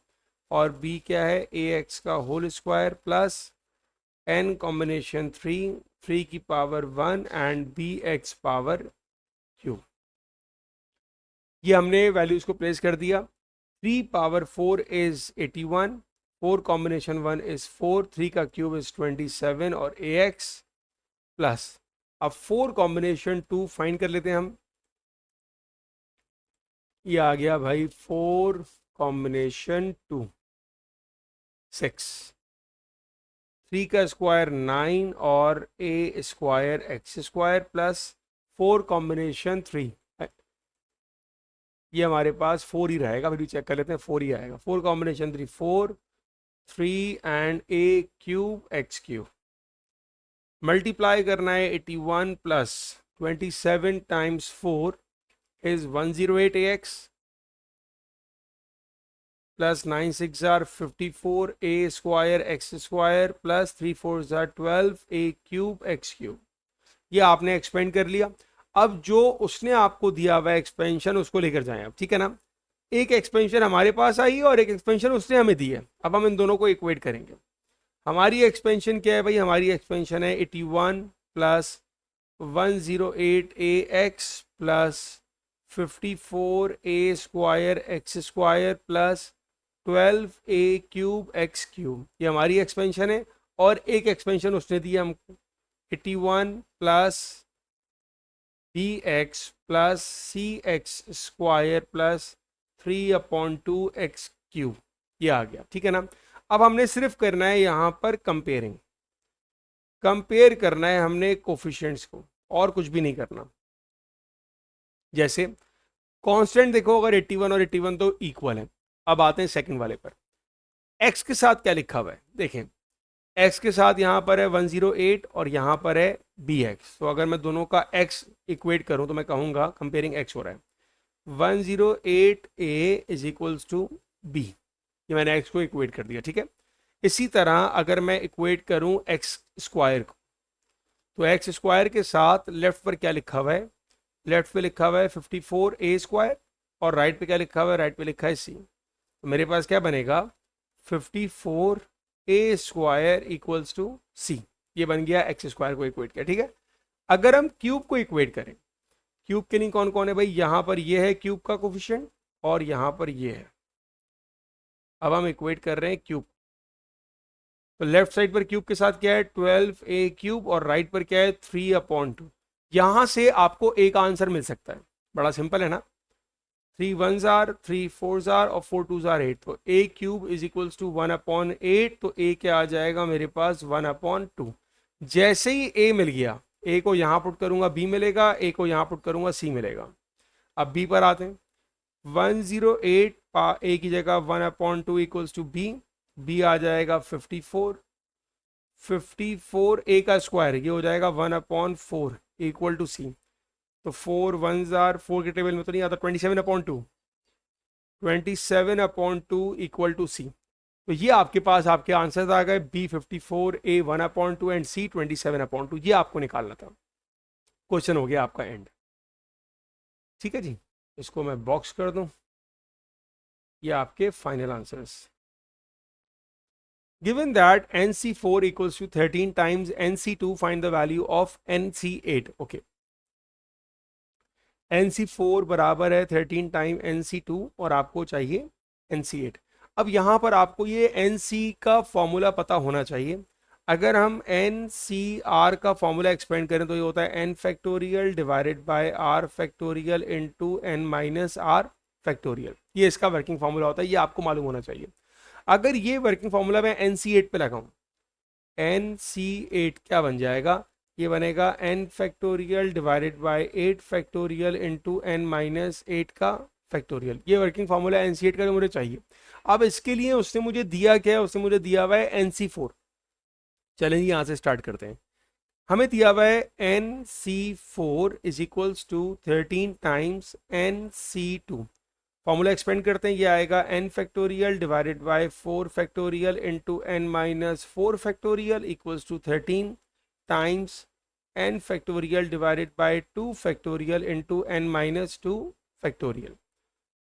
[SPEAKER 1] और b क्या है ax का whole square plus n combination 3, 3 की power 1 and bx power cube. ये हमने वैल्यूज को प्लेस कर दिया। 3 पावर 4 इज 81, 4 कॉम्बिनेशन 1 इज 4, 3 का क्यूब इज 27 और ax प्लस, अब 4 कॉम्बिनेशन 2 फाइंड कर लेते हैं हम। ये आ गया भाई 4 कॉम्बिनेशन 2 6, 3 का स्क्वायर 9 और a square x square plus 4 combination 3, ये हमारे पास 4 ही रहेगा, फिर भी चेक कर लेते हैं, 4 ही आएगा। 4 combination 3 4, 3 and a cube x cube, multiply करना है 81 plus 27 times 4 is 108 ax plus 9 6 are 54 a square x square plus 3 4 are 12 a cube x cube. ये आपने एक्सपेंड कर लिया। अब जो उसने आपको दिया हुआ एक्सपेंशन उसको लेकर जाएं आप, ठीक है ना। एक एक्सपेंशन हमारे पास आई है और एक एक्सपेंशन उसने हमें दी है। अब हम इन दोनों को इक्वेट करेंगे। हमारी एक्सपेंशन क्या है भाई, हमारी एक्सपेंशन है 81 प्लस 108 ए एक्स प्लस 54 ए स्क्वायर एक्स स्क्वायर प्लस 12 ए क्यूब एक्स क्यूब, ये हमारी एक्सपेंशन है। और एक एक्सपेंशन उसने दी हमको 81 plus b x plus c x square plus 3/2 x cube, ये आ गया, ठीक है ना। अब हमने सिर्फ करना है यहाँ पर कंपेयरिंग, कंपेयर करना है हमने कोफिशिएंट्स को, और कुछ भी नहीं करना। जैसे कांस्टेंट देखो, अगर 81 और 81 तो इक्वल है। अब आते हैं सेकंड वाले पर, एक्स के साथ क्या लिखा हुआ है देखें। एक्स के साथ यहाँ पर है 108 और यहाँ पर है बी एक्स। तो अगर मैं दोनों का एक्स इक्वेट करूँ तो मैं कहूँगा कंपेयरिंग एक्स हो रहा है 108 ए इज इक्वल्स टू बी, ये मैंने एक्स को इक्वेट कर दिया, ठीक है। इसी तरह अगर मैं इक्वेट करूँ एक्स स्क्वायर को, तो एक्स स्क्वायर के साथ लेफ्ट पर क्या लिखा हुआ है, लेफ्ट पे लिखा हुआ है 54 ए स्क्वायर और राइट पे क्या लिखा हुआ है, राइट पे लिखा है सी। तो मेरे पास क्या बनेगा 54 ए स्क्वायर इक्वल्स टू सी, ये बन गया एक्स स्क्वायर को इक्वेट किया, ठीक है। अगर हम क्यूब को इक्वेट करें, क्यूब के लिए कौन कौन है भाई, यहां पर ये है क्यूब का कोफिशिएंट और यहां पर ये है। अब हम इक्वेट कर रहे हैं क्यूब, तो लेफ्ट साइड पर क्यूब के साथ क्या है 12 ए क्यूब और राइट पर क्या है 3/2। यहां से आपको एक आंसर मिल सकता है, बड़ा सिंपल है ना। 3 1s आर 3 4s आर और 4 2s आर 8, तो ए क्यूब इज इक्वल्स टू 1/8, तो ए क्या आ जाएगा मेरे पास 1/2। जैसे ही ए मिल गया, ए को यहाँ पुट करूंगा बी मिलेगा, ए को यहाँ पुट करूंगा सी मिलेगा। अब बी पर आते हैं, 108 ए की जगह 1/2 इक्वल्स टू बी, बी आ जाएगा 54, 54 ए का स्क्वायर ये हो जाएगा 1/4 इक्वल टू सी। तो 4 1s आर 4 के टेबल में तो नहीं आता, 27/2, 27/2 इक्वल टू सी। तो ये आपके पास आपके आंसर आ गए, बी 54, ए 1/2 एंड सी 27/2। ये आपको निकालना था। क्वेश्चन हो गया आपका एंड, ठीक है जी। इसको मैं बॉक्स कर दूं, ये आपके final answers. Given that NC4 equals to 13 times NC2, find the value of NC8. Okay. NC4 बराबर है 13 टाइम NC2 और आपको चाहिए NC8। अब यहाँ पर आपको ये एन सी का फॉर्मूला पता होना चाहिए। अगर हम एन सी आर का फॉर्मूला एक्सपेंड करें तो ये होता है N factorial divided by R factorial into N minus R factorial. ये इसका वर्किंग फॉर्मूला होता है, ये आपको मालूम होना चाहिए। अगर ये वर्किंग फॉर्मूला मैं एन सी एट पे लगाऊं, एन सी एट क्या बन जाएगा, ये बनेगा N factorial divided by eight factorial into N minus eight का फैक्टोरियल। ये working formula N C eight का जो मुझे चाहिए। अब इसके लिए उसने मुझे दिया क्या है, उसने मुझे दिया हुआ है एन सी फोर। चलें यहाँ से स्टार्ट करते हैं। हमें दिया हुआ है N C four is equals to 13 times N C two. Formula expand करते हैं, ये आएगा N factorial divided by four factorial into N minus four factorial equals to 13 times N factorial divided by two factorial into N minus two factorial.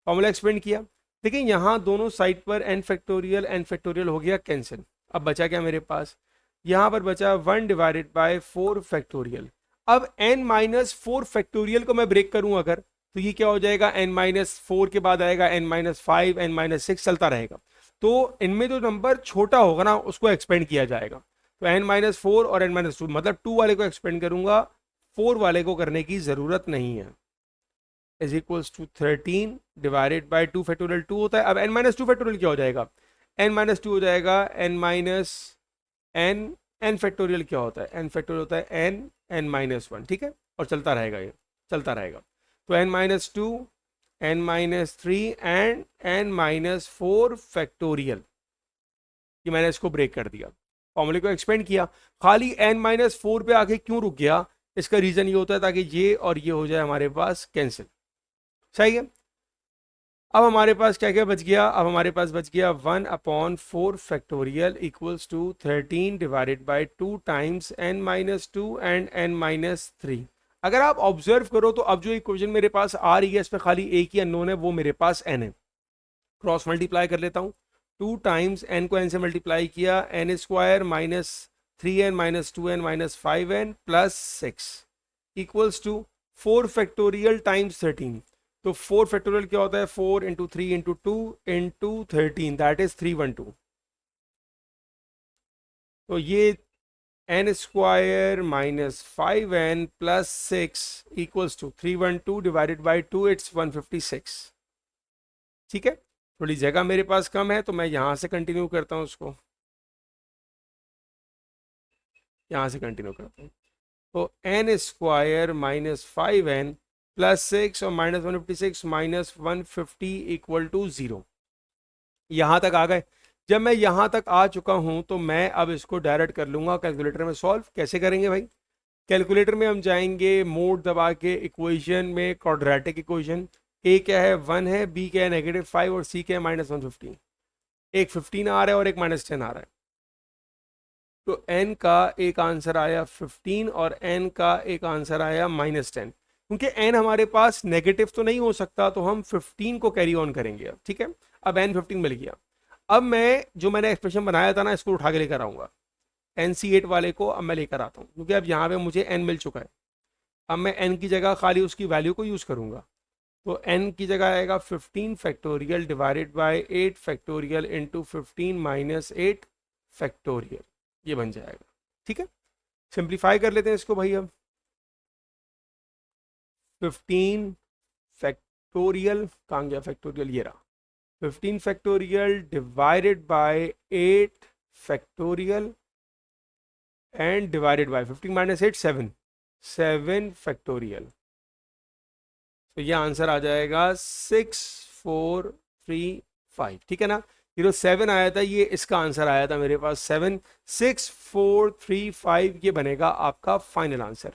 [SPEAKER 1] Formula expand किया। देखिए यहाँ दोनों side पर N factorial हो गया कैंसिल। अब बचा क्या मेरे पास, यहाँ पर बचा one divided by four factorial. अब एन माइनस फोर फैक्टोरियल को मैं ब्रेक करूँ अगर, तो ये क्या हो जाएगा, एन माइनस फोर के बाद आएगा N minus five, N minus six, चलता रहेगा। तो इनमें जो नंबर छोटा होगा ना उसको एक्सपेंड किया जाएगा। तो एन माइनस फोर और एन माइनस टू, मतलब टू वाले को एक्सपेंड करूंगा, फोर वाले को करने की जरूरत नहीं है। Is equals to 13 divided by two factorial two होता है। अब एन माइनस टू फैक्टोरियल क्या हो जाएगा, एन माइनस टू हो जाएगा N minus N. N factorial क्या होता है, एन फैक्टोरियल होता है एन एन माइनस वन, ठीक है, और चलता रहेगा, ये चलता रहेगा। तो N minus two, N minus three and N minus four factorial. ये मैंने इसको ब्रेक कर दिया, फॉर्मूले को एक्सपेंड किया। खाली एन माइनस फोर पे आके क्यों रुक गया, इसका रीजन ये होता है ताकि ये और ये हो जाए हमारे पास कैंसिल। सही है। अब हमारे पास क्या क्या बच गया, अब हमारे पास बच गया one upon four factorial equals to 13 divided by two times N minus two and N minus three. अगर आप ऑब्जर्व करो तो अब जो इक्वेशन मेरे पास आ रही है इसमें खाली एक ही अननोन है, वो मेरे पास एन है। क्रॉस मल्टीप्लाई कर लेता हूँ, टू टाइम्स एन को एन से मल्टीप्लाई किया, N square minus three N minus two N minus five N plus six equals to four factorial times 13। तो फोर फैक्टोरियल क्या होता है, four into three into two into 13, that is 312। तो ये N square minus five N plus six equals to 312 divided by to, it's 156। ठीक है, थोड़ी जगह मेरे पास कम है तो मैं यहां से कंटिन्यू करता हूं, उसको यहां से कंटिन्यू करता हूं। तो N square minus five N plus six और माइनस 156 माइनस 150 इक्वल टू 0। यहां तक आ गए। जब मैं यहां तक आ चुका हूं तो मैं अब इसको डायरेक्ट कर लूंगा कैलकुलेटर में सॉल्व। कैसे करेंगे भाई, कैलकुलेटर में हम जाएंगे, मोड दबा के इक्वेशन में क्वाड्रेटिक इक्वेशन, ए क्या है 1 है, बी क्या है -5 और सी क्या है -150। एक 15 आ रहा है और एक -10 आ रहा है। तो n का एक आंसर आया 15 और n का एक आंसर आया -10। क्योंकि n हमारे पास नेगेटिव तो नहीं हो सकता तो हम 15 को कैरी ऑन करेंगे अब। ठीक है, अब n 15 मिल गया। अब मैं जो मैंने एक्सप्रेशन बनाया था ना इसको उठा के लेकर आऊंगा, NC8 वाले को अब मैं लेकर आता हूँ, क्योंकि अब यहाँ पे मुझे n मिल चुका है। अब मैं n की जगह खाली उसकी वैल्यू को यूज़ करूँगा। तो n की जगह आएगा 15 factorial divided bye 8 factorial into 15 minus 8 factorial, ये बन जाएगा। ठीक है, सिंप्लीफाई कर लेते हैं इसको भाई। अब 15 फैक्टोरियल कहाँ गया, फैक्टोरियल ये रहा, 15 factorial divided bye 8 factorial and divided by 15 minus 8 7 factorial. तो ये आंसर आ जाएगा 6435। ठीक है ना, ये जो 7 आया था ये इसका आंसर आया था मेरे पास 7, 6435 ये बनेगा आपका फाइनल आंसर।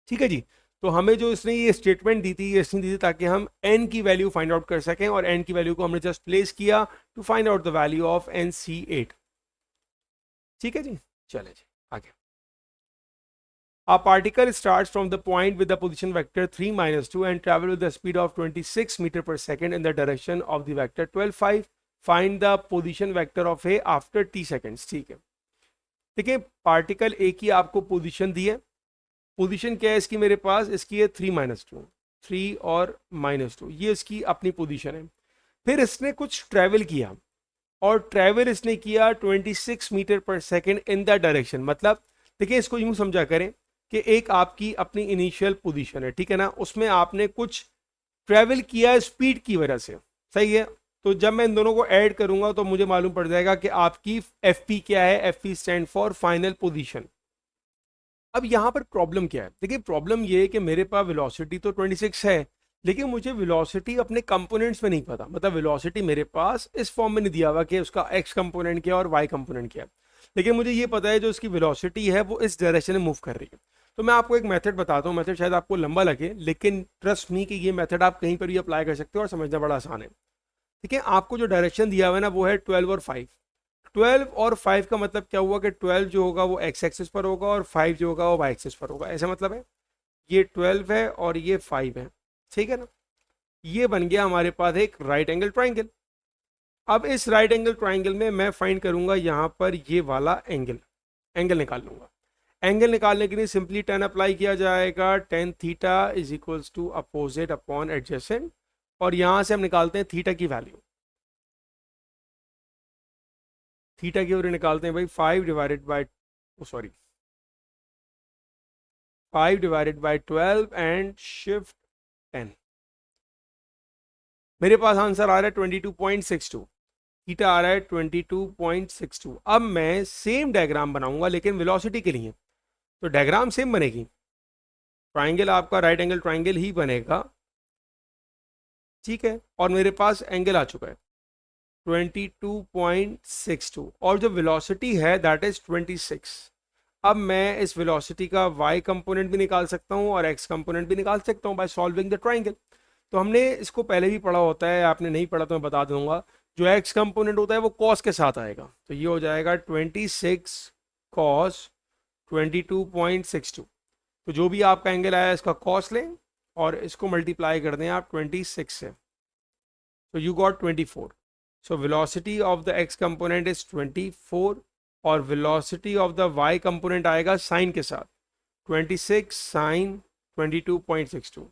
[SPEAKER 1] ठीक है जी। तो हमें जो इसने ये स्टेटमेंट दी थी, ये इसने दी थी ताकि हम n की वैल्यू फाइंड आउट कर सकें, और n की वैल्यू को हमने जस्ट प्लेस किया to find out the value of NC8। ठीक है जी, चले जी आगे। A particle starts from the point with the position vector 3 minus 2 and travel with the speed of 26 meter per second in the direction of the vector 12 5. Find the position vector of A after t seconds। ठीक है, देखिए particle A की आपको position दी है। Position क्या है इसकी मेरे पास, इसकी है 3 माइनस टू, 3 और -2, ये इसकी अपनी पोजीशन है। फिर इसने कुछ ट्रैवल किया, और ट्रैवल इसने किया 26 मीटर पर सेकेंड इन द डायरेक्शन। मतलब देखिए, इसको यूं समझा करें कि एक आपकी अपनी इनिशियल पोजीशन है, ठीक है ना, उसमें आपने कुछ ट्रैवल किया है स्पीड की वजह से, सही है। तो जब मैं इन दोनों को ऐड करूंगा तो मुझे मालूम पड़ जाएगा कि आपकी एफ पी क्या है। F P stand for final position. अब यहाँ पर प्रॉब्लम क्या है, देखिए प्रॉब्लम ये है कि मेरे पास वेलोसिटी तो 26 है, लेकिन मुझे वेलोसिटी अपने कंपोनेंट्स में नहीं पता। मतलब वेलोसिटी मेरे पास इस फॉर्म में नहीं दिया हुआ कि उसका एक्स कंपोनेंट क्या है और वाई कंपोनेंट क्या है, लेकिन मुझे ये पता है जो उसकी वेलोसिटी है वो इस डायरेक्शन में मूव कर रही है। तो मैं आपको एक मेथड बताता हूँ, मेथड शायद आपको लंबा लगे, लेकिन ट्रस्ट मी कि ये मेथड आप कहीं पर भी अप्लाई कर सकते हो और समझना बड़ा आसान है। ठीक है, आपको जो डायरेक्शन दिया हुआ है ना वो है 12 और 5। 12 और 5 का मतलब क्या हुआ कि 12 जो होगा वो एक्स एक्सिस पर होगा और 5 जो होगा वो वाई एक्सिस पर होगा। ऐसा मतलब है ये 12 है और ये 5 है, ठीक है ना। ये बन गया हमारे पास एक राइट एंगल ट्राइंगल। अब इस राइट एंगल ट्राइंगल में मैं फाइंड करूंगा यहाँ पर ये वाला एंगल, एंगल निकाल लूंगा। एंगल निकालने के लिए सिंपली टेन अप्लाई किया जाएगा। Tan theta is equals to opposite upon adjacent, और यहां से हम निकालते हैं थीटा की वैल्यू। थीटा की वैल्यू निकालते हैं भाई 5 divided by, sorry 5 divided by 12 and shift 10। मेरे पास आंसर आ रहा है 22.62। थीटा आ रहा है 22.62। अब मैं सेम डायग्राम बनाऊंगा लेकिन वेलोसिटी के लिए, तो डायग्राम सेम बनेगी, ट्राइंगल आपका राइट एंगल ट्राइंगल ही बनेगा, ठीक है। और मेरे पास एंगल आ चुका है 22.62 और जो वेलोसिटी है दैट इज 26। अब मैं इस वेलोसिटी का y कंपोनेंट भी निकाल सकता हूं और x कंपोनेंट भी निकाल सकता हूं बाय सॉल्विंग द ट्राइंगल। तो हमने इसको पहले भी पढ़ा होता है, आपने नहीं पढ़ा तो मैं बता दूंगा। जो x कंपोनेंट होता है वो cos के साथ आएगा, तो ये हो जाएगा 26 cos 22.62। तो जो भी आपका एंगल आया इसका cos लें और इसको मल्टीप्लाई कर दें आप 26 से, तो you got 24। So velocity of the x component is 24 और velocity of the y component आएगा साइन के साथ 26 साइन 22.62।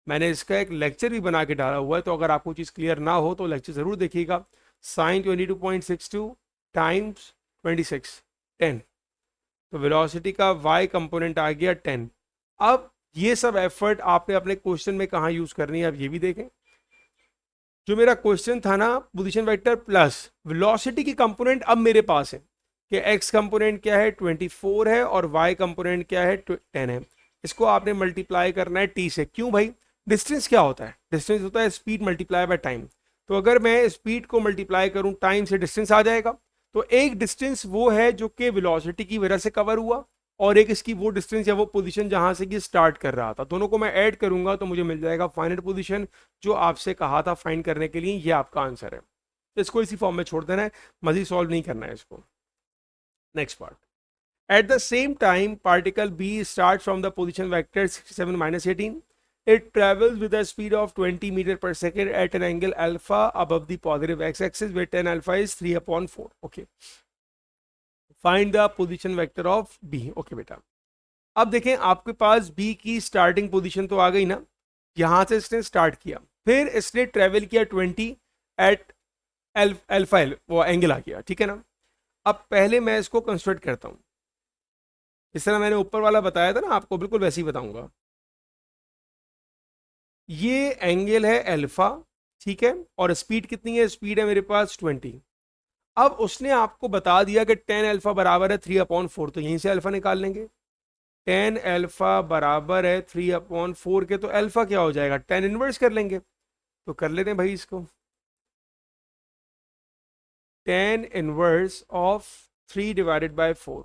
[SPEAKER 1] मैंने इसका एक लेक्चर भी बना के डाला हुआ है, तो अगर आपको चीज़ क्लियर ना हो तो लेक्चर ज़रूर देखिएगा। साइन 22.62 टाइम्स 26 10, तो वेलोसिटी का y कंपोनेंट आ गया 10। अब ये सब एफर्ट आपने अपने क्वेश्चन में कहाँ यूज़ करनी है आप ये भी देखें। जो मेरा क्वेश्चन था ना, पोजीशन वेक्टर प्लस वेलोसिटी की कंपोनेंट अब मेरे पास है कि x कंपोनेंट क्या है 24 है और y कंपोनेंट क्या है 10 है। इसको आपने मल्टीप्लाई करना है t से। क्यों भाई, डिस्टेंस क्या होता है, डिस्टेंस होता है स्पीड मल्टीप्लाई बाय टाइम। तो अगर मैं स्पीड को मल्टीप्लाई करूं टाइम से डिस्टेंस आ जाएगा। तो एक डिस्टेंस वो है जो कि वेलोसिटी की वजह से कवर हुआ, और एक इसकी वो डिस्टेंस या वो पोजीशन जहां से ये स्टार्ट कर रहा था। दोनों को मैं ऐड करूंगा तो मुझे मिल जाएगा फाइनल पोजीशन जो आपसे कहा था फाइंड करने के लिए। ये आपका आंसर है, तो इसको इसी फॉर्म में छोड़ देना है, मजीद सॉल्व नहीं करना है इसको। Next part, at the same time particle b starts from the position vector 67 minus 18. It travels with a speed of 20 meter per second at an angle alpha above the positive x-axis where tan alpha is 3/4. Okay, find the position vector of b. Okay बेटा, अब देखें आपके पास b की starting position तो आ गई ना, यहां से इसने स्टार्ट किया, फिर इसने ट्रेवल किया 20 एट अल्फा, वो एंगल आ गया, ठीक है ना। अब पहले मैं इसको कंस्ट्रक्ट करता हूं, इस तरह मैंने ऊपर वाला बताया था ना आपको, बिल्कुल वैसे ही बताऊंगा। ये एंगल है अल्फा, ठीक है, और स्पीड कितनी है, स्पीड है मेरे पास 20। अब उसने आपको बता दिया कि 10 अल्फा बराबर है 3/4, तो यहीं से अल्फा निकाल लेंगे। 10 अल्फा बराबर है 3/4 के, तो अल्फा क्या हो जाएगा, 10 इनवर्स कर लेंगे। तो कर लेते हैं भाई इसको, 10 inverse of 3 divided by 4,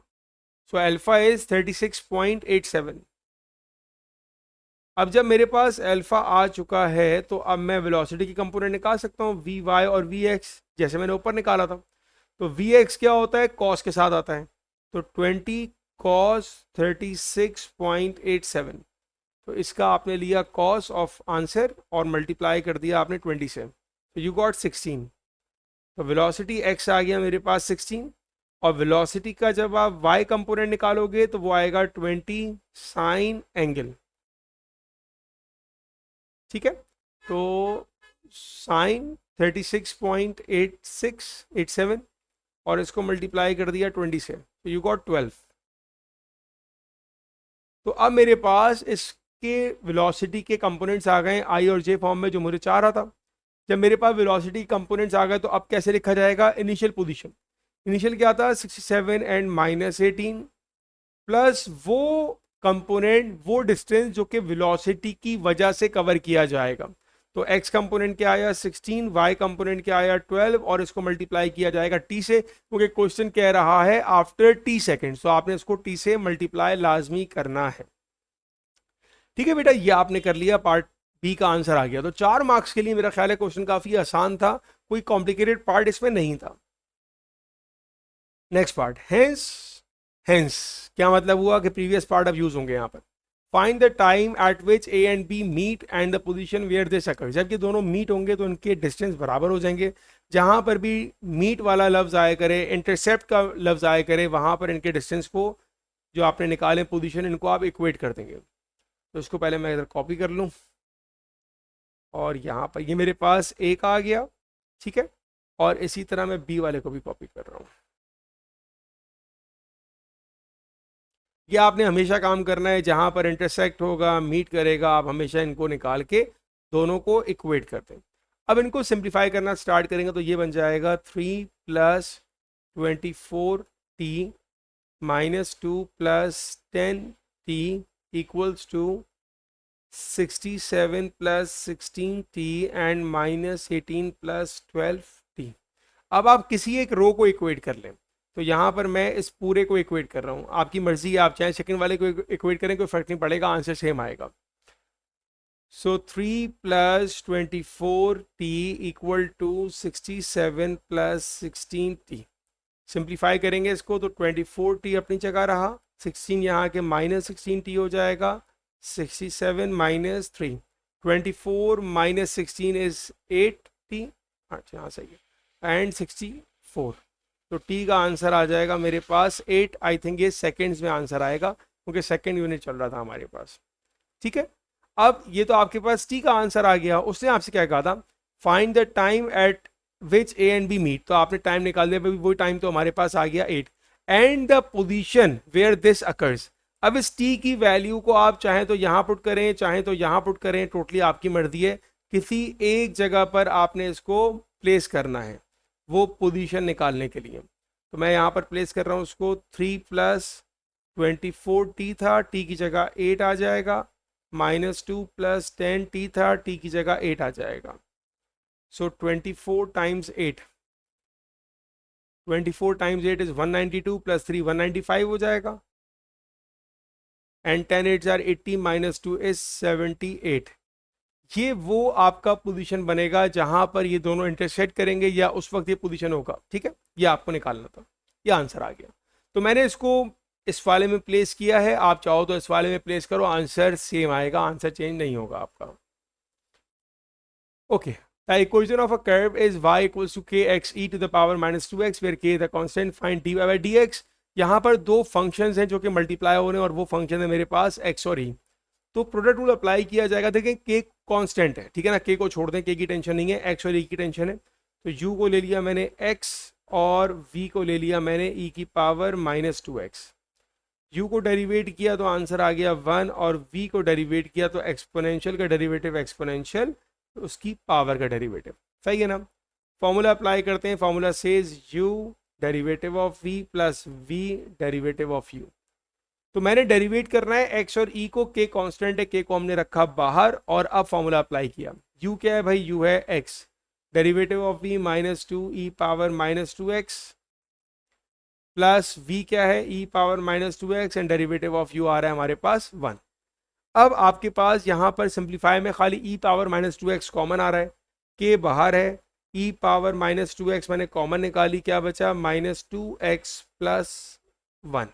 [SPEAKER 1] so alpha is 36.87। अब जब मेरे पास अल्फा आ चुका है तो अब मैं वेलोसिटी की कंपोनेंट निकाल सकता हूँ वी वाई और वी एक्स, जैसे मैंने ऊपर निकाला था। तो वी एक्स क्या होता है, कॉस के साथ आता है, तो 20 कॉस 36.87। तो इसका आपने लिया कॉस ऑफ आंसर और मल्टीप्लाई कर दिया आपने 20 से, तो यू गॉट 16। तो वेलोसिटी एक्स आ गया मेरे पास 16, और वेलोसिटी का जब आप वाई कंपोनेंट निकालोगे तो वो आएगा 20 साइन एंगल, ठीक है। तो साइन 36.8687 और इसको मल्टीप्लाई कर दिया 20 से, तो यू गॉट 12। तो अब मेरे पास इसके वेलोसिटी के कंपोनेंट्स आ गए आई और जे फॉर्म में, जो मुझे चाह रहा था। जब मेरे पास वेलोसिटी कंपोनेंट्स आ गए तो अब कैसे लिखा जाएगा? इनिशियल पोजीशन, इनिशियल क्या था? 67 एंड -18 प्लस वो कंपोनेंट, वो डिस्टेंस जो कि वेलोसिटी की वजह से कवर किया जाएगा। तो x कंपोनेंट क्या आया? 16, y कंपोनेंट क्या आया? 12, और इसको मल्टीप्लाई किया जाएगा t से, क्योंकि क्वेश्चन कह रहा है आफ्टर t सेकेंड, तो आपने इसको t से मल्टीप्लाई लाजमी करना है। ठीक है बेटा, ये आपने कर लिया, पार्ट बी का आंसर आ गया। तो 4 मार्क्स के लिए मेरा ख्याल है क्वेश्चन काफी आसान था, कोई कॉम्प्लिकेटेड पार्ट इसमें नहीं था। Next part, hence. हेंस क्या मतलब हुआ कि प्रीवियस पार्ट अब यूज होंगे यहाँ पर। Find the time at which A and B meet and the position where this occur. जब ये दोनों मीट होंगे तो इनके डिस्टेंस बराबर हो जाएंगे। जहां पर भी मीट वाला लफ्ज आया करे, इंटरसेप्ट का लफ्ज आया करे, वहां पर इनके डिस्टेंस को, जो आपने निकाले पोजीशन, इनको आप इक्वेट कर देंगे। तो इसको पहले मैं इधर कॉपी कर लूँ, और यहाँ पर ये मेरे पास एक आ गया, ठीक है, और इसी तरह मैं बी वाले को भी कॉपी कर रहा हूँ। ये आपने हमेशा काम करना है, जहां पर इंटरसेक्ट होगा, मीट करेगा, आप हमेशा इनको निकाल के दोनों को इक्वेट करते हैं। अब इनको सिंप्लीफाई करना स्टार्ट करेंगे तो ये बन जाएगा 3 + 24t -2 + 10t equals to 67 + 16t and -18 + 12t। अब आप किसी एक रो को इक्वेट कर लें, तो यहाँ पर मैं इस पूरे को इक्वेट कर रहा हूँ, आपकी मर्जी है, आप चाहे सेकंड वाले को इक्वेट करें, कोई फर्क नहीं पड़ेगा, आंसर सेम आएगा। सो 3 + 24t equal to 67 + 16t। Simplify करेंगे इसको तो 24t अपनी जगह रहा, 16 यहाँ के -16t हो जाएगा, 67 - 3, 24 - 16 इज 8t, अच्छा हाँ सही है, एंड 64। तो t का आंसर आ जाएगा मेरे पास 8। आई थिंक ये सेकेंड्स में आंसर आएगा, क्योंकि सेकेंड यूनिट चल रहा था हमारे पास। ठीक है, अब ये तो आपके पास t का आंसर आ गया। उसने आपसे क्या कहा था? Find the time at which A and B meet. तो आपने टाइम निकाल दिया, वही टाइम तो हमारे पास आ गया 8, and the position where this occurs. अब इस t की वैल्यू को आप चाहे तो यहां पुट करें, चाहे तो यहां पुट करें, टोटली आपकी मर्जी है। किसी एक जगह पर आपने इसको प्लेस करना है वो पोजीशन निकालने के लिए। तो मैं यहाँ पर प्लेस कर रहा हूँ उसको, 3 + 24t था, t की जगह 8 आ जाएगा, -2 + 10t था, t की जगह 8 आ जाएगा। सो 24 × 8, 24 × 8 इज 192 + 3 195 हो जाएगा, एंड 10 8 = 80 -2 इज 78। ये वो आपका पोजीशन बनेगा जहां पर ये दोनों इंटरसेक्ट करेंगे, या उस वक्त ये पोजीशन होगा। ठीक है, ये आपको निकालना था, ये आंसर आ गया। तो मैंने इसको इस वाले में प्लेस किया है, आप चाहो तो इस वाले में प्लेस करो, आंसर सेम आएगा, आंसर चेंज नहीं होगा आपका। Okay, the equation of a curve is y equals to kx e to the power -2x where k is the constant, find dy by dx। यहाँ पर दो फंक्शंस हैं जो कि मल्टीप्लाई हो रहे हैं, और वो फंक्शन है मेरे पास x और e। तो प्रोडक्ट रूल अप्लाई किया जाएगा। देखें के कांस्टेंट है, ठीक है ना, के को छोड़ दें, के की टेंशन नहीं है, एक्स और ई की टेंशन है। तो यू को ले लिया मैंने x, और वी को ले लिया मैंने e की पावर -2x। यू को डेरिवेट किया तो आंसर आ गया 1, और वी को डेरिवेट किया तो एक्सपोनेंशियल का डेरिवेटिव एक्सपोनेंशियल, तो उसकी पावर का डेरिवेटिव। सही है ना। फॉर्मूला अप्लाई करते हैं, formula says u derivative of v plus v derivative of u। तो मैंने डेरिवेट करना है x और e को, k कांस्टेंट है, k को हमने रखा बाहर, और अब फॉर्मूला अप्लाई किया। u क्या है भाई? u है x, derivative of v -2 e power -2x, plus v क्या है? e power -2x, and derivative of u आ रहा है हमारे पास 1। अब आपके पास यहाँ पर सिंप्लीफाई में खाली e पावर -2x कॉमन आ रहा है, k बाहर है, e पावर -2x मैंने कॉमन निकाली, क्या बचा? -2x + 1।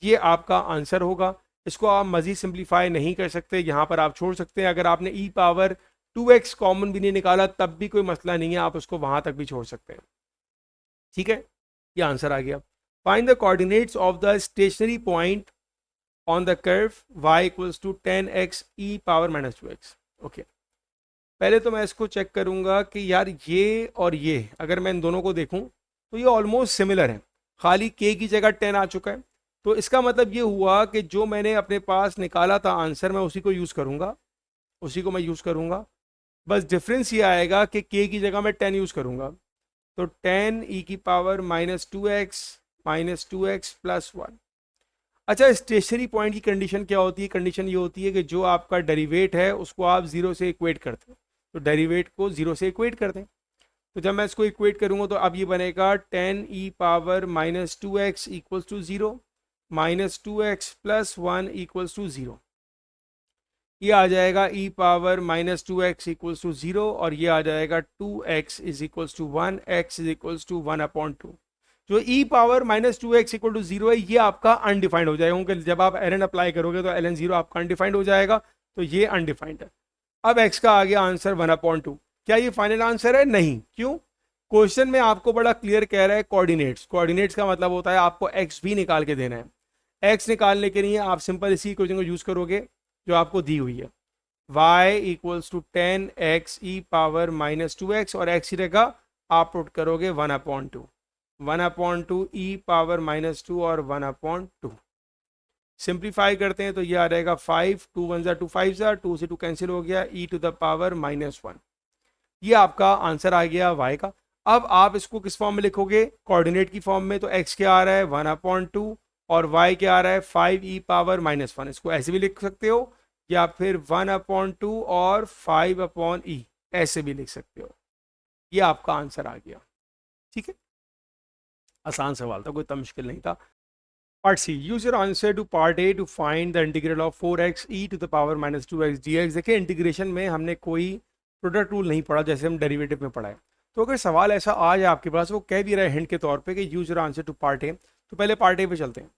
[SPEAKER 1] ये आपका आंसर होगा। इसको आप मजीद सिंप्लीफाई नहीं कर सकते, यहाँ पर आप छोड़ सकते हैं। अगर आपने e पावर 2x कॉमन भी नहीं निकाला तब भी कोई मसला नहीं है, आप उसको वहां तक भी छोड़ सकते हैं। ठीक है, ये आंसर आ गया। Find the coordinates of the stationary point on the curve y equals to 10x e power -2x। Okay, पहले तो मैं इसको चेक करूंगा कि यार ये और ये अगर मैं इन दोनों को देखूं तो ये ऑलमोस्ट सिमिलर है, खाली के की जगह 10 आ चुका है। तो इसका मतलब ये हुआ कि जो मैंने अपने पास निकाला था आंसर, मैं उसी को यूज़ करूंगा, उसी को मैं यूज़ करूंगा। बस डिफरेंस ये आएगा कि के की जगह मैं 10 यूज़ करूंगा। तो 10 ई की पावर -2x प्लस 1। अच्छा, स्टेशनरी पॉइंट की कंडीशन क्या होती है? कंडीशन ये होती है कि जो आपका डेरिवेट है उसको आप जीरो से इक्वेट करते हैं, तो डेरिवेट को जीरो से इक्वेट करते हैं। तो जब मैं इसको इक्वेट करूंगा तो अब ये बनेगा 10 e power -2x equals to 0 -2x plus 1 equals to 0। ये आ जाएगा ई पावर -2x इक्वल्स टू 0 और ये आ जाएगा 2x is equals to 1, x is equals to 1/2। जो ई पावर -2x इक्वल टू 0 है ये आपका अनडिफाइंड हो जाएगा, क्योंकि जब आप ln अप्लाई करोगे तो ln 0 आपका अनडिफाइंड हो जाएगा, तो ये अनडिफाइंड है। अब x का आ गया आंसर 1/2। क्या ये फाइनल आंसर है? नहीं। क्यों? क्वेश्चन में आपको बड़ा क्लियर कह रहा है कोऑर्डिनेट्स। कोऑर्डिनेट्स का मतलब होता है आपको x भी निकाल के देना है। x निकालने के लिए आप सिंपल इसी इक्वेशन को यूज करोगे जो आपको दी हुई है, y equals to 10x e power -2x और x ही रहेगा, आप पुट करोगे 1/2, 1/2 ई पावर -2 और 1/2। सिंप्लीफाई करते हैं तो ये आ जाएगा 5, 2 1 2 5 2 से 2 कैंसिल हो गया, ई टू द पावर -1। ये आपका आंसर आ गया y का। अब आप इसको किस फॉर्म में लिखोगे? कोऑर्डिनेट की फॉर्म में। तो x क्या आ रहा है? 1/2 और y क्या आ रहा है? 5 ई पावर -1। इसको ऐसे भी लिख सकते हो या फिर 1/2 और 5/e ऐसे भी लिख सकते हो। ये आपका आंसर आ गया। ठीक है, आसान सवाल था, कोई इतना मुश्किल नहीं था। Part C, use your answer to part A to find the integral of 4x e to the power -2x dx। देखिए इंटीग्रेशन में हमने कोई प्रोडक्ट रूल नहीं पढ़ा जैसे हम डेरिवेटिव में पढ़ा है। तो अगर सवाल ऐसा आ जाए आपके पास, वो कह भी रहा है हिंट के तौर पे कि use your answer to part A, तो पहले पार्ट ए पे चलते हैं।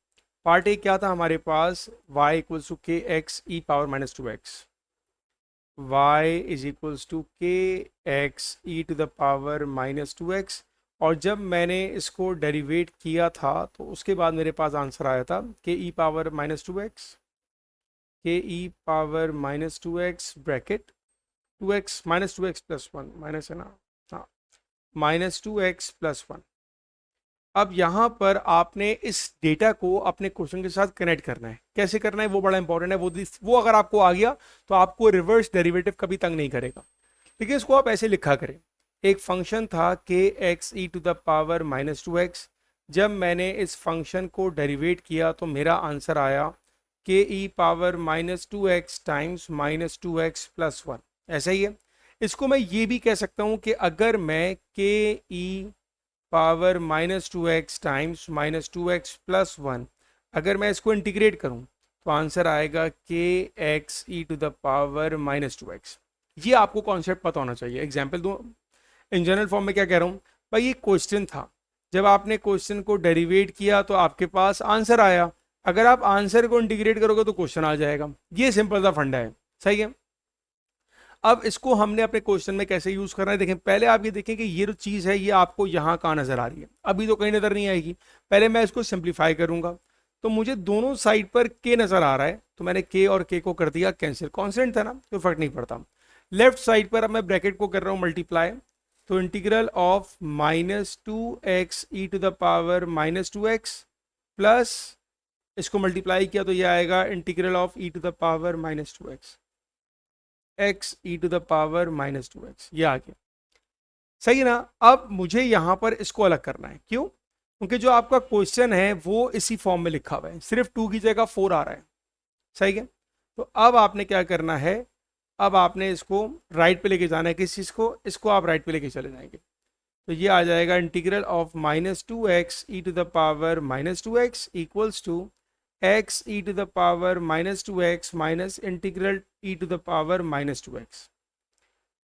[SPEAKER 1] पार्ट ए क्या था हमारे पास? y equals to k x e power -2x, y is equals to k x e to the power -2x। और जब मैंने इसको डेरिवेट किया था तो उसके बाद मेरे पास आंसर आया था के e power -2x, k e power -2x bracket 2x -2x plus 1 minus है ना, हाँ, -2x प्लस 1। अब यहाँ पर आपने इस डेटा को अपने क्वेश्चन के साथ कनेक्ट करना है। कैसे करना है वो बड़ा इंपॉर्टेंट है। वो अगर आपको आ गया तो आपको रिवर्स डेरिवेटिव कभी तंग नहीं करेगा। ठीक है, इसको आप ऐसे लिखा करें। एक फंक्शन था k x e to the power -2x। जब मैंने इस फंक्शन को डेरिवेट किया तो मेरा आंसर आया के e power -2x times -2x plus 1। ऐसा ही है। इसको मैं ये भी कह सकता हूँ कि अगर मैं के e power -2x times -2x plus 1 अगर मैं इसको इंटीग्रेट करूं तो आंसर आएगा k x e to the power -2x। ये आपको कॉन्सेप्ट पता होना चाहिए। एग्जाम्पल दो, इन जनरल फॉर्म में क्या कह रहा हूं भाई, ये क्वेश्चन था, जब आपने क्वेश्चन को डेरिवेट किया तो आपके पास आंसर आया। अगर आप आंसर को इंटीग्रेट करोगे तो क्वेश्चन आ जाएगा। ये सिंपल सा फंडा है, सही है। अब इसको हमने अपने क्वेश्चन में कैसे यूज करना है देखें। पहले आप ये देखें कि ये जो चीज़ है ये आपको यहाँ कहाँ नजर आ रही है, अभी तो कहीं नजर नहीं आएगी। पहले मैं इसको सिंप्लीफाई करूंगा तो मुझे दोनों साइड पर के नजर आ रहा है, तो मैंने के और के को कर दिया कैंसिल, कॉन्स्टेंट था ना, कोई फर्क नहीं पड़ता। लेफ्ट साइड पर अब मैं ब्रैकेट को कर रहा हूँ मल्टीप्लाई, तो integral of -2x e to the power -2x plus इसको मल्टीप्लाई किया तो ये आएगा integral of e to the power -2x x e to the power -2x। ये आ गया, सही है ना। अब मुझे यहां पर इसको अलग करना है। क्यों? क्योंकि जो आपका क्वेश्चन है वो इसी फॉर्म में लिखा हुआ है, सिर्फ 2 की जगह 4 आ रहा है, सही है। तो अब आपने क्या करना है, अब आपने इसको राइट पे लेके जाना है। किस चीज को? इसको आप राइट पे लेके चले जाएंगे तो ये आ जाएगा integral of -2x e to the power -2x equals to x e to the power -2x minus integral e to the power -2x।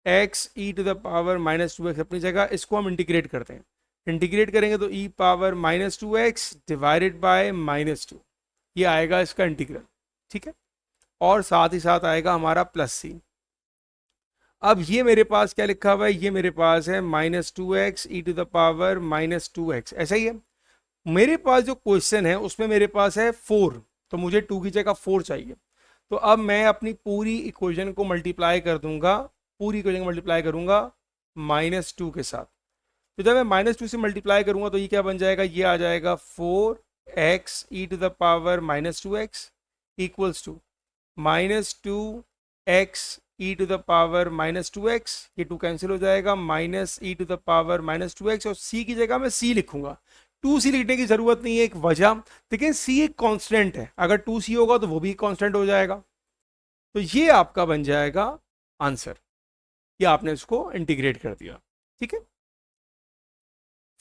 [SPEAKER 1] x e to the power -2x अपनी जगह, इसको हम इंटीग्रेट करते हैं। इंटीग्रेट करेंगे तो e power -2x divided by -2, ये आएगा इसका इंटीग्रल। ठीक है, और साथ ही साथ आएगा हमारा प्लस c। अब ये मेरे पास क्या लिखा हुआ है? ये मेरे पास है -2x e to the power -2x, ऐसा ही है। मेरे पास जो क्वेश्चन है उसमें मेरे पास है 4, तो मुझे 2 की जगह 4 चाहिए। तो अब मैं अपनी पूरी इक्वेशन को मल्टीप्लाई कर दूंगा पूरी इक्वेशन मल्टीप्लाई करूंगा -2 के साथ। तो जब मैं -2 से मल्टीप्लाई करूंगा तो ये क्या बन जाएगा, ये आ जाएगा 4x e to the power -2x equals to -2x e to the power -2x, ये 2 कैंसिल हो जाएगा, -e to the power -2x, और c की जगह मैं c लिखूंगा। 2c लिखने की जरूरत नहीं है, एक वजह, लेकिन c एक कांस्टेंट है, अगर 2c होगा तो वो भी कांस्टेंट हो जाएगा। तो ये आपका बन जाएगा आंसर, ये आपने इसको इंटीग्रेट कर दिया। ठीक है,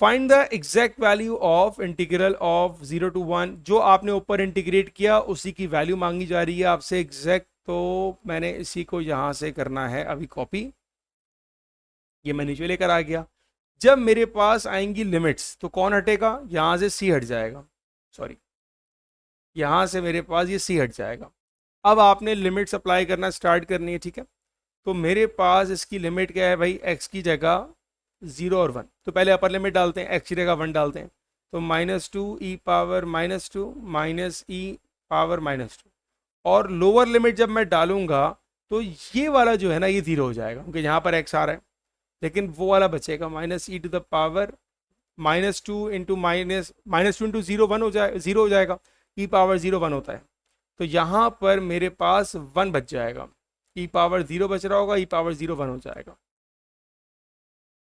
[SPEAKER 1] find the exact value of integral of 0 to 1, जो आपने ऊपर इंटीग्रेट किया उसी की वैल्यू मांगी जा रही है आपसे एग्जैक्ट। तो मैंने इसी को यहां से करना है अभी कॉपी, ये मैं नीचे लेकर आ गया। जब मेरे पास आएंगी लिमिट्स तो कौन हटेगा, यहां से c हट जाएगा, सॉरी यहां से मेरे पास ये c हट जाएगा। अब आपने लिमिट्स अप्लाई करना स्टार्ट करनी है। ठीक है, तो मेरे पास इसकी लिमिट क्या है भाई, x की जगह 0 और 1, तो पहले अपर लिमिट डालते हैं, x की जगह 1 डालते हैं, तो -2 e power -2 minus e power -2, और लोअर लिमिट जब मैं डालूंगा तो ये वाला जो है ना ये 0 हो जाएगा, क्योंकि यहाँ पर x आ रहा है, लेकिन वो वाला बचेगा -e to the power -2 into -2 into 0 1 हो जाए, 0 हो जाएगा, e पावर 0 1 होता है, तो यहाँ पर मेरे पास 1 बच जाएगा, e पावर 0 बच रहा होगा, e पावर 0 1 हो जाएगा।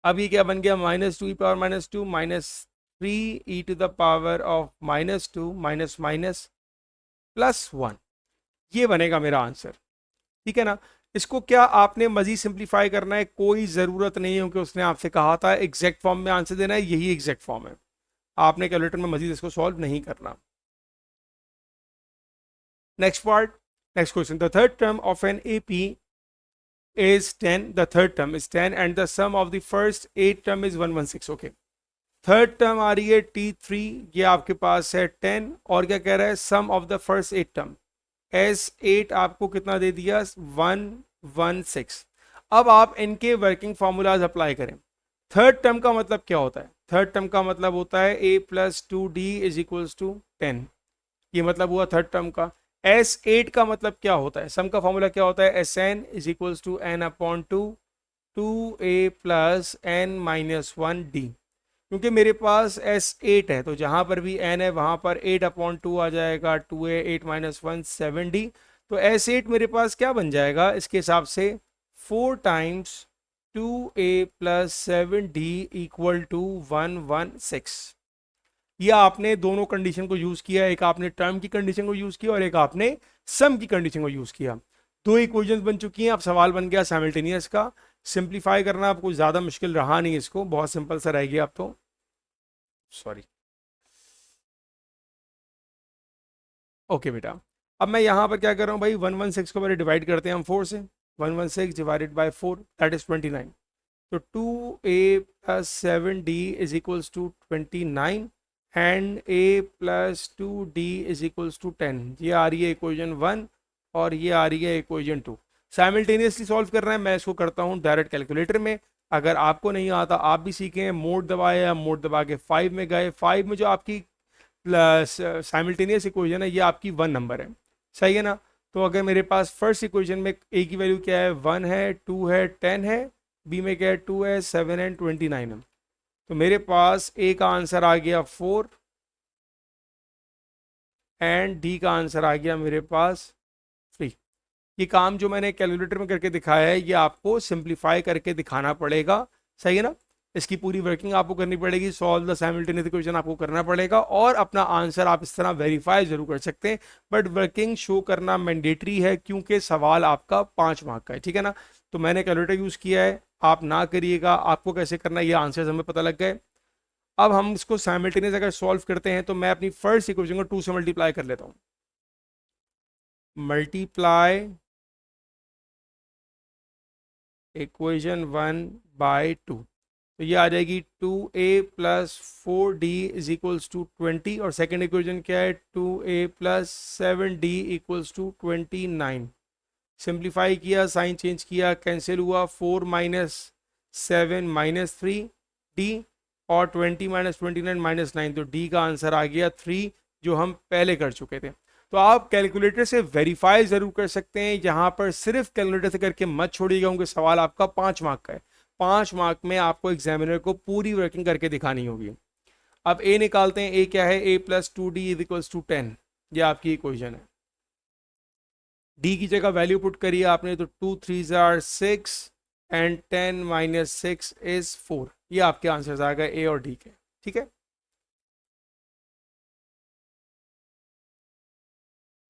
[SPEAKER 1] अब ये क्या बन गया, -2 e power -2 -3 e to the power of -2 minus minus +1, ये बनेगा मेरा आंसर। ठीक है ना, इसको क्या आपने मजीद सिंप्लीफाई करना है, कोई ज़रूरत नहीं है, क्योंकि उसने आपसे कहा था एग्जैक्ट फॉर्म में आंसर देना है, यही एग्जैक्ट फॉर्म है, आपने कैलकुलेटर में मजीद इसको सॉल्व नहीं करना। Next part, next question, the third term of an AP is 10, the third term is 10 and the sum of the first 8 term is 116। Okay, third term आ रही है T3, ये आपके पास है 10, और क्या कह रहा है, sum of the first 8 term S8 आपको कितना दे दिया, 116। अब आप इनके वर्किंग फार्मूलाज अप्लाई करें। थर्ड टर्म का मतलब क्या होता है, थर्ड टर्म का मतलब होता है a + 2d = 10, ये मतलब हुआ थर्ड टर्म का। S8 का मतलब क्या होता है, सम का फॉर्मूला क्या होता है, Sn = n/2 2a + n-1d, क्योंकि मेरे पास S8 है तो जहां पर भी n है वहां पर 8/2 आ जाएगा, 2a 8 - 1 7d, तो S8 मेरे पास क्या बन जाएगा इसके हिसाब से 4 टाइम्स 2a + 7d = 116। ये आपने दोनों कंडीशन को यूज किया, एक आपने टर्म की कंडीशन को यूज किया और एक आपने सम की कंडीशन को यूज किया। दो इक्वेशंस बन चुकी हैं, अब सवाल बन गया साइमल्टेनियस का। सिंप्लीफाई करना आपको ज़्यादा मुश्किल रहा नहीं, इसको बहुत सिंपल सा रह गया अब तो, सॉरी। ओके बेटा, अब मैं यहाँ पर क्या कर रहा हूँ भाई, 116 को पहले डिवाइड करते हैं हम 4 से, 116 डिवाइडेड बाय 4 दैट इज 29, तो 2a + 7d = 29 and a + 2d = 10, ये आ रही है इक्वेशन 1 और ये आ रही है इक्वेशन 2। साइमल्टेनियसली सॉल्व कर रहे हैं, मैं इसको करता हूँ डायरेक्ट कैलकुलेटर में। अगर आपको नहीं आता आप भी सीखें, मोड दबाए या मोड दबा के 5 में गए, 5 में जो आपकी साइमल्टेनियस इक्वेशन है ये आपकी 1 नंबर है, सही है ना। तो अगर मेरे पास फर्स्ट इक्वेशन में a की वैल्यू क्या है, 1 है, 2 है, 10 है, b में क्या है, 2 है, 7 एंड 29 है, तो मेरे पास a का आंसर आ गया 4 एंड d का आंसर आ गया मेरे पास 3। ये काम जो मैंने कैलकुलेटर में करके दिखाया है ये आपको सिंप्लीफाई करके दिखाना पड़ेगा, सही है ना। इसकी पूरी वर्किंग आपको करनी पड़ेगी, सॉल्व द साइमल्टेनियस इक्वेशन आपको करना पड़ेगा, और अपना आंसर आप इस तरह वेरीफाई जरूर कर सकते हैं, बट वर्किंग शो करना मैंडेटरी है क्योंकि सवाल आपका 5 मार्क का है, ठीक है ना। तो मैंने कैलकुलेटर यूज़ किया है, आप ना करिएगा, आपको कैसे करना है ये आंसर हमें पता लग गए। अब हम इसको साइमल्टेनियस अगर सॉल्व करते हैं तो मैं अपनी फर्स्ट इक्वेशन को 2 से मल्टीप्लाई कर लेता हूँ, मल्टीप्लाई इक्वेशन 1 बाय 2, तो ये आ जाएगी 2a + 4d = 20, और सेकेंड इक्वेशन क्या है, 2a + 7d = 29। सिंप्लीफाई किया, साइन चेंज किया, कैंसिल हुआ, 4 - 7 - 3d और 20 - 29 - 9, तो d का आंसर आ गया 3, जो हम पहले कर चुके थे। तो आप कैलकुलेटर से वेरीफाई जरूर कर सकते हैं, यहाँ पर सिर्फ कैलकुलेटर से करके मत छोड़िएगा, क्योंकि सवाल आपका 5 मार्क का है। 5 मार्क में आपको एग्जामिनर को पूरी वर्किंग करके दिखानी होगी। अब ए निकालते हैं। ए क्या है? A plus 2d is equals to 10। ये आपकी इक्वेशन है। डी की जगह वैल्यू पुट करिए आपने, तो 2 3 आर 6 एंड 10 माइनस 6 इज 4। ये आपके आंसर आ गए ए और डी के। ठीक है,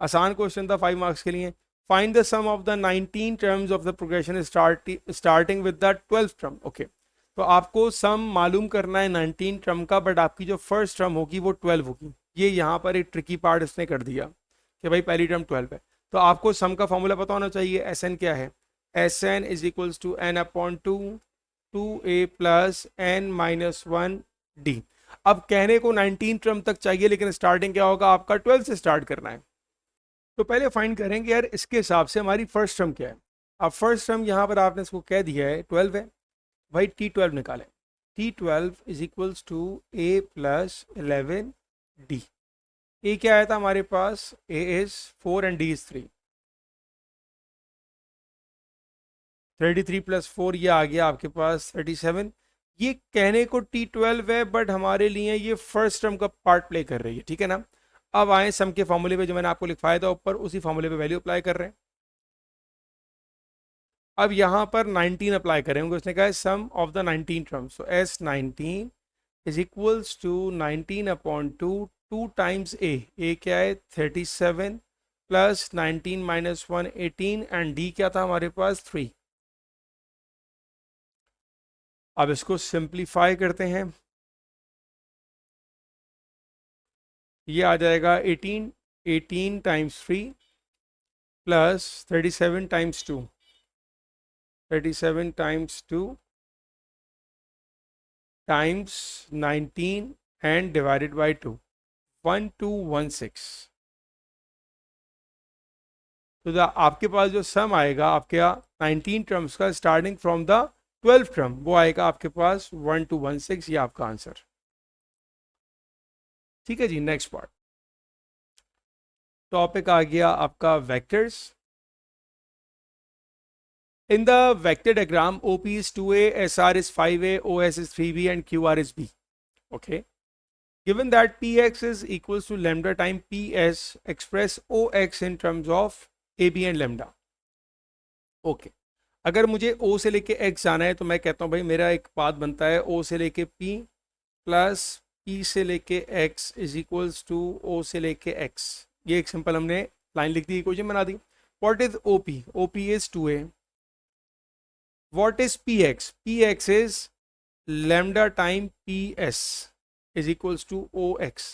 [SPEAKER 1] आसान क्वेश्चन था 5 मार्क्स के लिए। Find the sum of the 19 terms of the progression starting with the 12th term. Okay, तो आपको सम मालूम करना है 19 टर्म का, बट आपकी जो फर्स्ट टर्म होगी वो 12 होगी। ये यहाँ पर एक ट्रिकी पार्ट इसने कर दिया कि भाई पहली टर्म 12 है। तो आपको सम का फॉर्मूला पता होना चाहिए। एस एन क्या है? S N is equals to N upon two, 2a plus N minus 1d। अब कहने को 19 टर्म तक चाहिए, लेकिन स्टार्टिंग क्या होगा आपका? 12 से स्टार्ट करना है। तो पहले फाइंड करेंगे यार इसके हिसाब से हमारी फर्स्ट टर्म क्या है। अब फर्स्ट टर्म यहाँ पर आपने इसको कह दिया है 12 है, भाई T12 निकालें। T12 is equals to a plus 11d। A क्या आया था हमारे पास? a is 4 and d is 3। 33 plus 4 ये आ गया आपके पास 37। ये कहने को T12 है, बट हमारे लिए ये फर्स्ट टर्म का पार्ट प्ले कर रही है। ठीक है ना। अब आए सम के फॉर्मूले पे, जो मैंने आपको लिखवाया था ऊपर, उसी फॉर्मूले पे वैल्यू अप्लाई कर रहे हैं। अब यहाँ पर 19 अप्लाई करेंगे। उसने कहा है सम ऑफ द 19 टर्म्स, तो S 19 is equals to 19 upon 2, 2 times a क्या है? 37 प्लस 19 माइनस 1 18 एंड डी क्या था हमारे पास? 3। अब इसको सिंप्लीफाई करते हैं। ये आ जाएगा 18, 18 times 3 plus 37 times 2, 37 times 2 times 19 and divided by 2, 1216। तो आपके पास जो सम आएगा आपके 19 टर्म्स का starting from the 12th term, वो आएगा आपके पास 1216। ये आपका आंसर। ठीक है जी, नेक्स्ट पार्ट। टॉपिक आ गया आपका vectors. In the vector diagram, OP is 2a, SR is 5a, OS is 3b, and QR is b. Okay. Given that PX is equals to lambda time PS, express OX in terms of AB and lambda. Okay. अगर मुझे O से लेके X जाना है, तो मैं कहता हूँ भाई मेरा एक पाथ बनता है O से लेके P प्लस P से लेके X is equals to O से लेके X। ये एक सिंपल हमने लाइन लिख दी, इक्वेशन बना दी। What is OP? OP इज 2a। What is Px? Px is lambda time Ps is equals to Ox।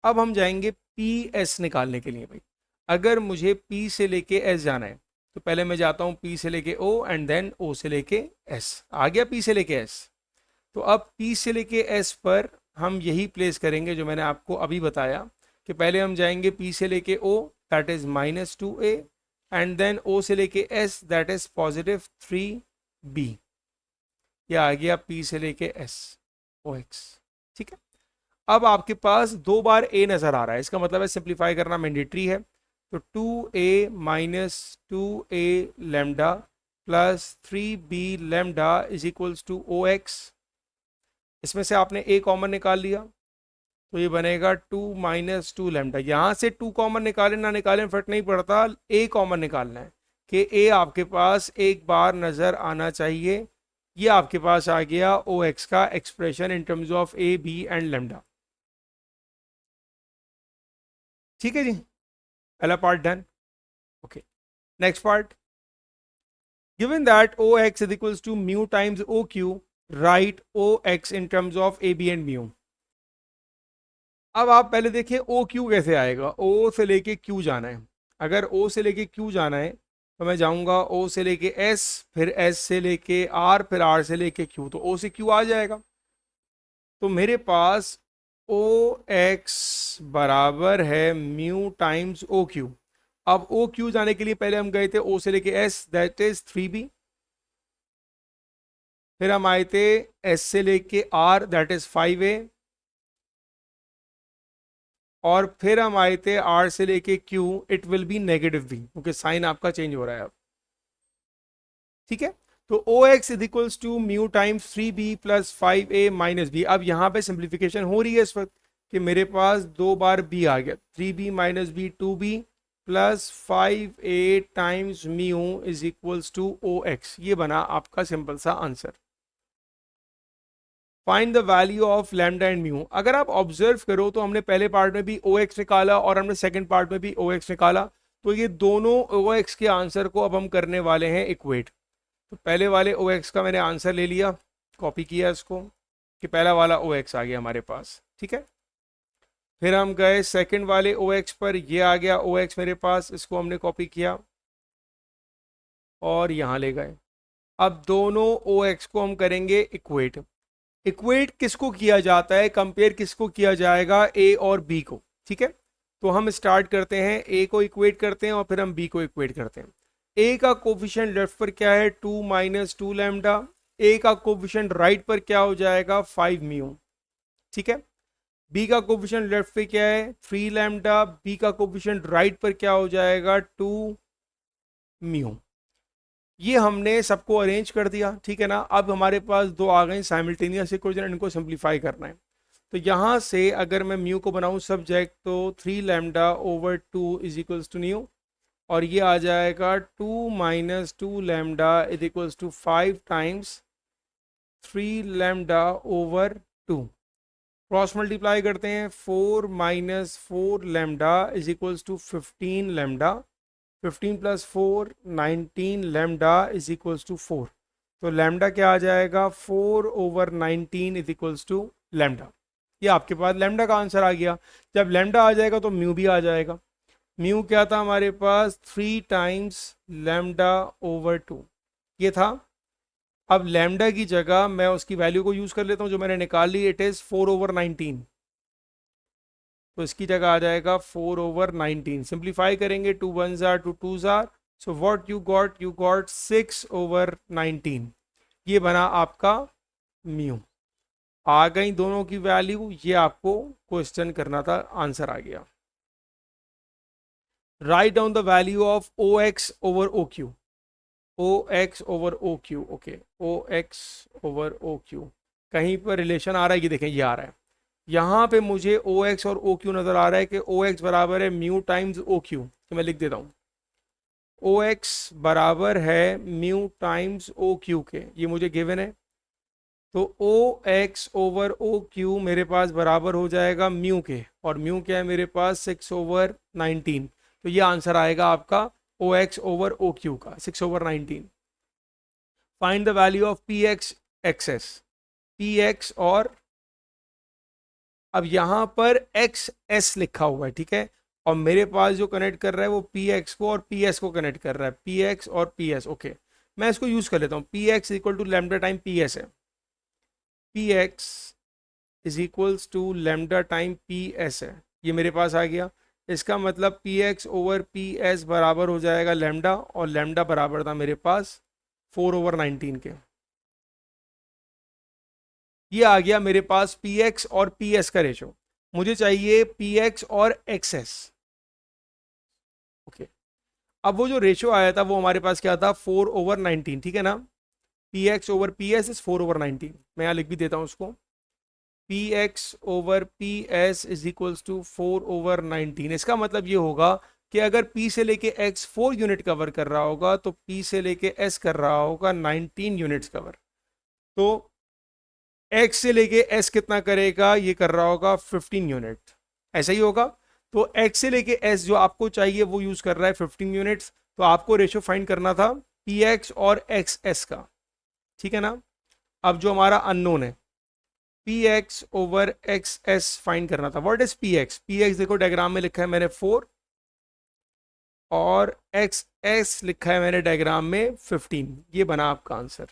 [SPEAKER 1] अब हम जाएंगे Ps निकालने के लिए। भाई अगर मुझे P से लेके S जाना है, तो पहले मैं जाता हूँ P से लेके O एंड देन O से लेके S। आ गया P से लेके S। तो अब P से लेके S पर हम यही प्लेस करेंगे जो मैंने आपको अभी बताया, कि पहले हम जाएंगे P से लेके O, that is -2a, and then O से लेके S, that is positive 3b। यह आ गया P से लेके S OX। ठीक है, अब आपके पास 2 बार a नजर आ रहा है, इसका मतलब है सिंप्लीफाई करना मैंडेटरी है। तो 2a minus 2a lambda plus 3b lambda is equals to OX। इसमें से आपने a कॉमन निकाल लिया, तो ये बनेगा 2 माइनस 2 लैम्डा। यहाँ से 2 कॉमन निकालें ना निकालें फर्क नहीं पड़ता, a कॉमन निकालना है, कि a आपके पास एक बार नजर आना चाहिए। ये आपके पास आ गया OX का expression in terms of a, b and lambda. ठीक है जी, पहला part done. Okay, next part. Given that OX is equals to mu times OQ, write OX in terms of AB and mu. अब आप पहले देखिए OQ कैसे आएगा। O से लेके Q जाना है। अगर O से लेके Q जाना है, तो मैं जाऊंगा O से लेके S, फिर S से लेके R, फिर R से लेके Q, तो O से Q आ जाएगा। तो मेरे पास OX बराबर है म्यू टाइम्स OQ। अब OQ जाने के लिए पहले हम गए थे O से लेके S, दैट इज 3b। फिर हम आए थे S से लेके R, दैट इज 5a। और फिर हम आए थे R से लेके Q, it will be negative भी, क्योंकि साइन आपका चेंज हो रहा है अब, ठीक है। तो O x is equals to mu times 3b plus 5a minus b. अब यहाँ पे सिंप्लीफिकेशन हो रही है इस वक्त कि मेरे पास 2 बार b आ गया, 3b minus B 2b plus 5a times mu is equals to O X. ये बना आपका सिंपल सा answer. Find the value of lambda and mu. अगर आप ऑब्जर्व करो तो हमने पहले पार्ट में भी ओ एक्स निकाला और हमने सेकंड पार्ट में भी ओ एक्स निकाला, तो ये दोनों ओ एक्स के आंसर को अब हम करने वाले हैं इक्वेट। तो पहले वाले ओ एक्स का मैंने आंसर ले लिया, कॉपी किया इसको, कि पहला वाला ओ एक्स आ गया हमारे पास, ठीक है। फिर हम गए सेकंड वाले ओ एक्स पर, ये आ गया ओ एक्स मेरे पास, इसको हमने कॉपी किया और यहाँ ले गए। अब दोनों ओ एक्स को हम करेंगे इक्वेट। इक्वेट किसको किया जाता है, कंपेयर किसको किया जाएगा, ए और बी को, ठीक है। तो हम स्टार्ट करते हैं, ए को इक्वेट करते हैं और फिर हम बी को इक्वेट करते हैं। ए का कोफिशिएंट लेफ्ट पर क्या है, 2 माइनस 2 लैम्डा। ए का कोफिशिएंट राइट पर क्या हो जाएगा, 5 म्यू, ठीक है। बी का कोफिशिएंट लेफ्ट पे क्या है, 3 लैम्डा। बी का कोफिशिएंट राइट पर क्या हो जाएगा, 2 म्यू। ये हमने सबको अरेंज कर दिया, ठीक है ना। अब हमारे पास दो आ गए साइमल्टेनियस इक्वेशन, इनको सिंप्लीफाई करना है। तो यहाँ से अगर मैं म्यू को बनाऊँ सब्जेक्ट, तो 3 lambda over 2 is equals to mu, और ये आ जाएगा 2 minus 2 lambda is equals to 5 times 3 lambda over 2। Cross multiply करते हैं, 4 minus 4 lambda is equals to 15 lambda. 15 plus 4 19 lambda is equals to 4। तो लैम्डा क्या आ जाएगा, 4 over 19 is equals to lambda. ये आपके पास लैम्डा का आंसर आ गया। जब लैम्डा आ जाएगा तो म्यू भी आ जाएगा। म्यू क्या था हमारे पास, 3 टाइम्स लैम्डा ओवर 2, ये था। अब लैम्डा की जगह मैं उसकी वैल्यू को यूज कर लेता हूं जो मैंने निकाल ली, इट इज 4 ओवर 19। तो इसकी जगह आ जाएगा 4 ओवर 19। सिंप्लीफाई करेंगे, 2 1s are 2 2s are, so what you got 6 over 19। ये बना आपका म्यू। आ गई दोनों की वैल्यू, ये आपको क्वेश्चन करना था, आंसर आ गया। Write down the value of O X over O Q. O X over O Q, okay, O X over O Q. कहीं पर रिलेशन आ रहा है, ये देखें, ये आ रहा है। यहाँ पे मुझे ओ एक्स और ओ क्यू नजर आ रहा है कि ओ एक्स बराबर है म्यू टाइम्स ओ क्यू। तो मैं लिख देता हूँ, ओ एक्स बराबर है म्यू टाइम्स ओ क्यू के, ये मुझे गिवन है। तो O X over O Q मेरे पास बराबर हो जाएगा म्यू के, और म्यू क्या है मेरे पास, 6 ओवर 19। तो ये आंसर आएगा आपका ओ एक्स ओवर ओ क्यू का, 6 over 19। Find the value of P x x S. P x, और अब यहां पर एक्स एस लिखा हुआ है, ठीक है। और मेरे पास जो कनेक्ट कर रहा है वो पी एक्स को और पी एस को कनेक्ट कर रहा है, पी एक्स और पी एस, ओके। मैं इसको यूज कर लेता हूँ, P x equal to lambda time P S है। P x is equals to lambda time P S है, ये मेरे पास आ गया। इसका मतलब P x over P S बराबर हो जाएगा लैम्डा, और लैम्डा बराबर था मेरे पास 4 ओवर 19 के। ये आ गया मेरे पास पी एक्स और पी एस का रेशो। मुझे चाहिए पी एक्स और एक्स एस, ओके। अब वो जो रेशो आया था वो हमारे पास क्या था, 4 ओवर 19, ठीक है ना। P x over P S is 4 over 19। मैं यहाँ लिख भी देता हूँ उसको, P x over P S is equals to 4 over 19। इसका मतलब ये होगा कि अगर P से लेके X 4 यूनिट कवर कर रहा होगा तो P से लेके S कर रहा होगा 19 यूनिट्स कवर। तो X से लेके S कितना करेगा, ये कर रहा होगा 15 यूनिट, ऐसा ही होगा। तो X से लेके S जो आपको चाहिए वो यूज कर रहा है 15 यूनिट्स। तो आपको रेशो फाइंड करना था PX और XS का, ठीक है ना। अब जो हमारा अननोन है P x over x S find करना था। What is P x, P x देखो डायग्राम में लिखा है मैंने 4, और एक्स एस लिखा है मैंने डायग्राम में 15। ये बना आपका आंसर,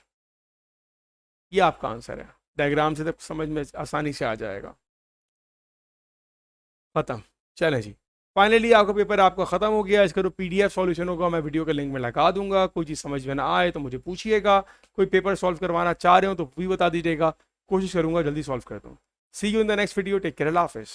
[SPEAKER 1] ये आपका आंसर है। डायग्राम से तक समझ में आसानी से आ जाएगा। खत्म, चलें जी। फाइनली आपका पेपर आपका ख़त्म हो गया। इसका जो पीडीएफ सॉल्यूशन होगा मैं वीडियो के लिंक में लगा दूंगा। कोई चीज़ समझ में ना आए तो मुझे पूछिएगा। कोई पेपर सॉल्व करवाना चाह रहे हो तो भी बता दीजिएगा, कोशिश करूंगा जल्दी सॉल्व कर दूँ। See you in the next video, take care, Allah हाफिज़।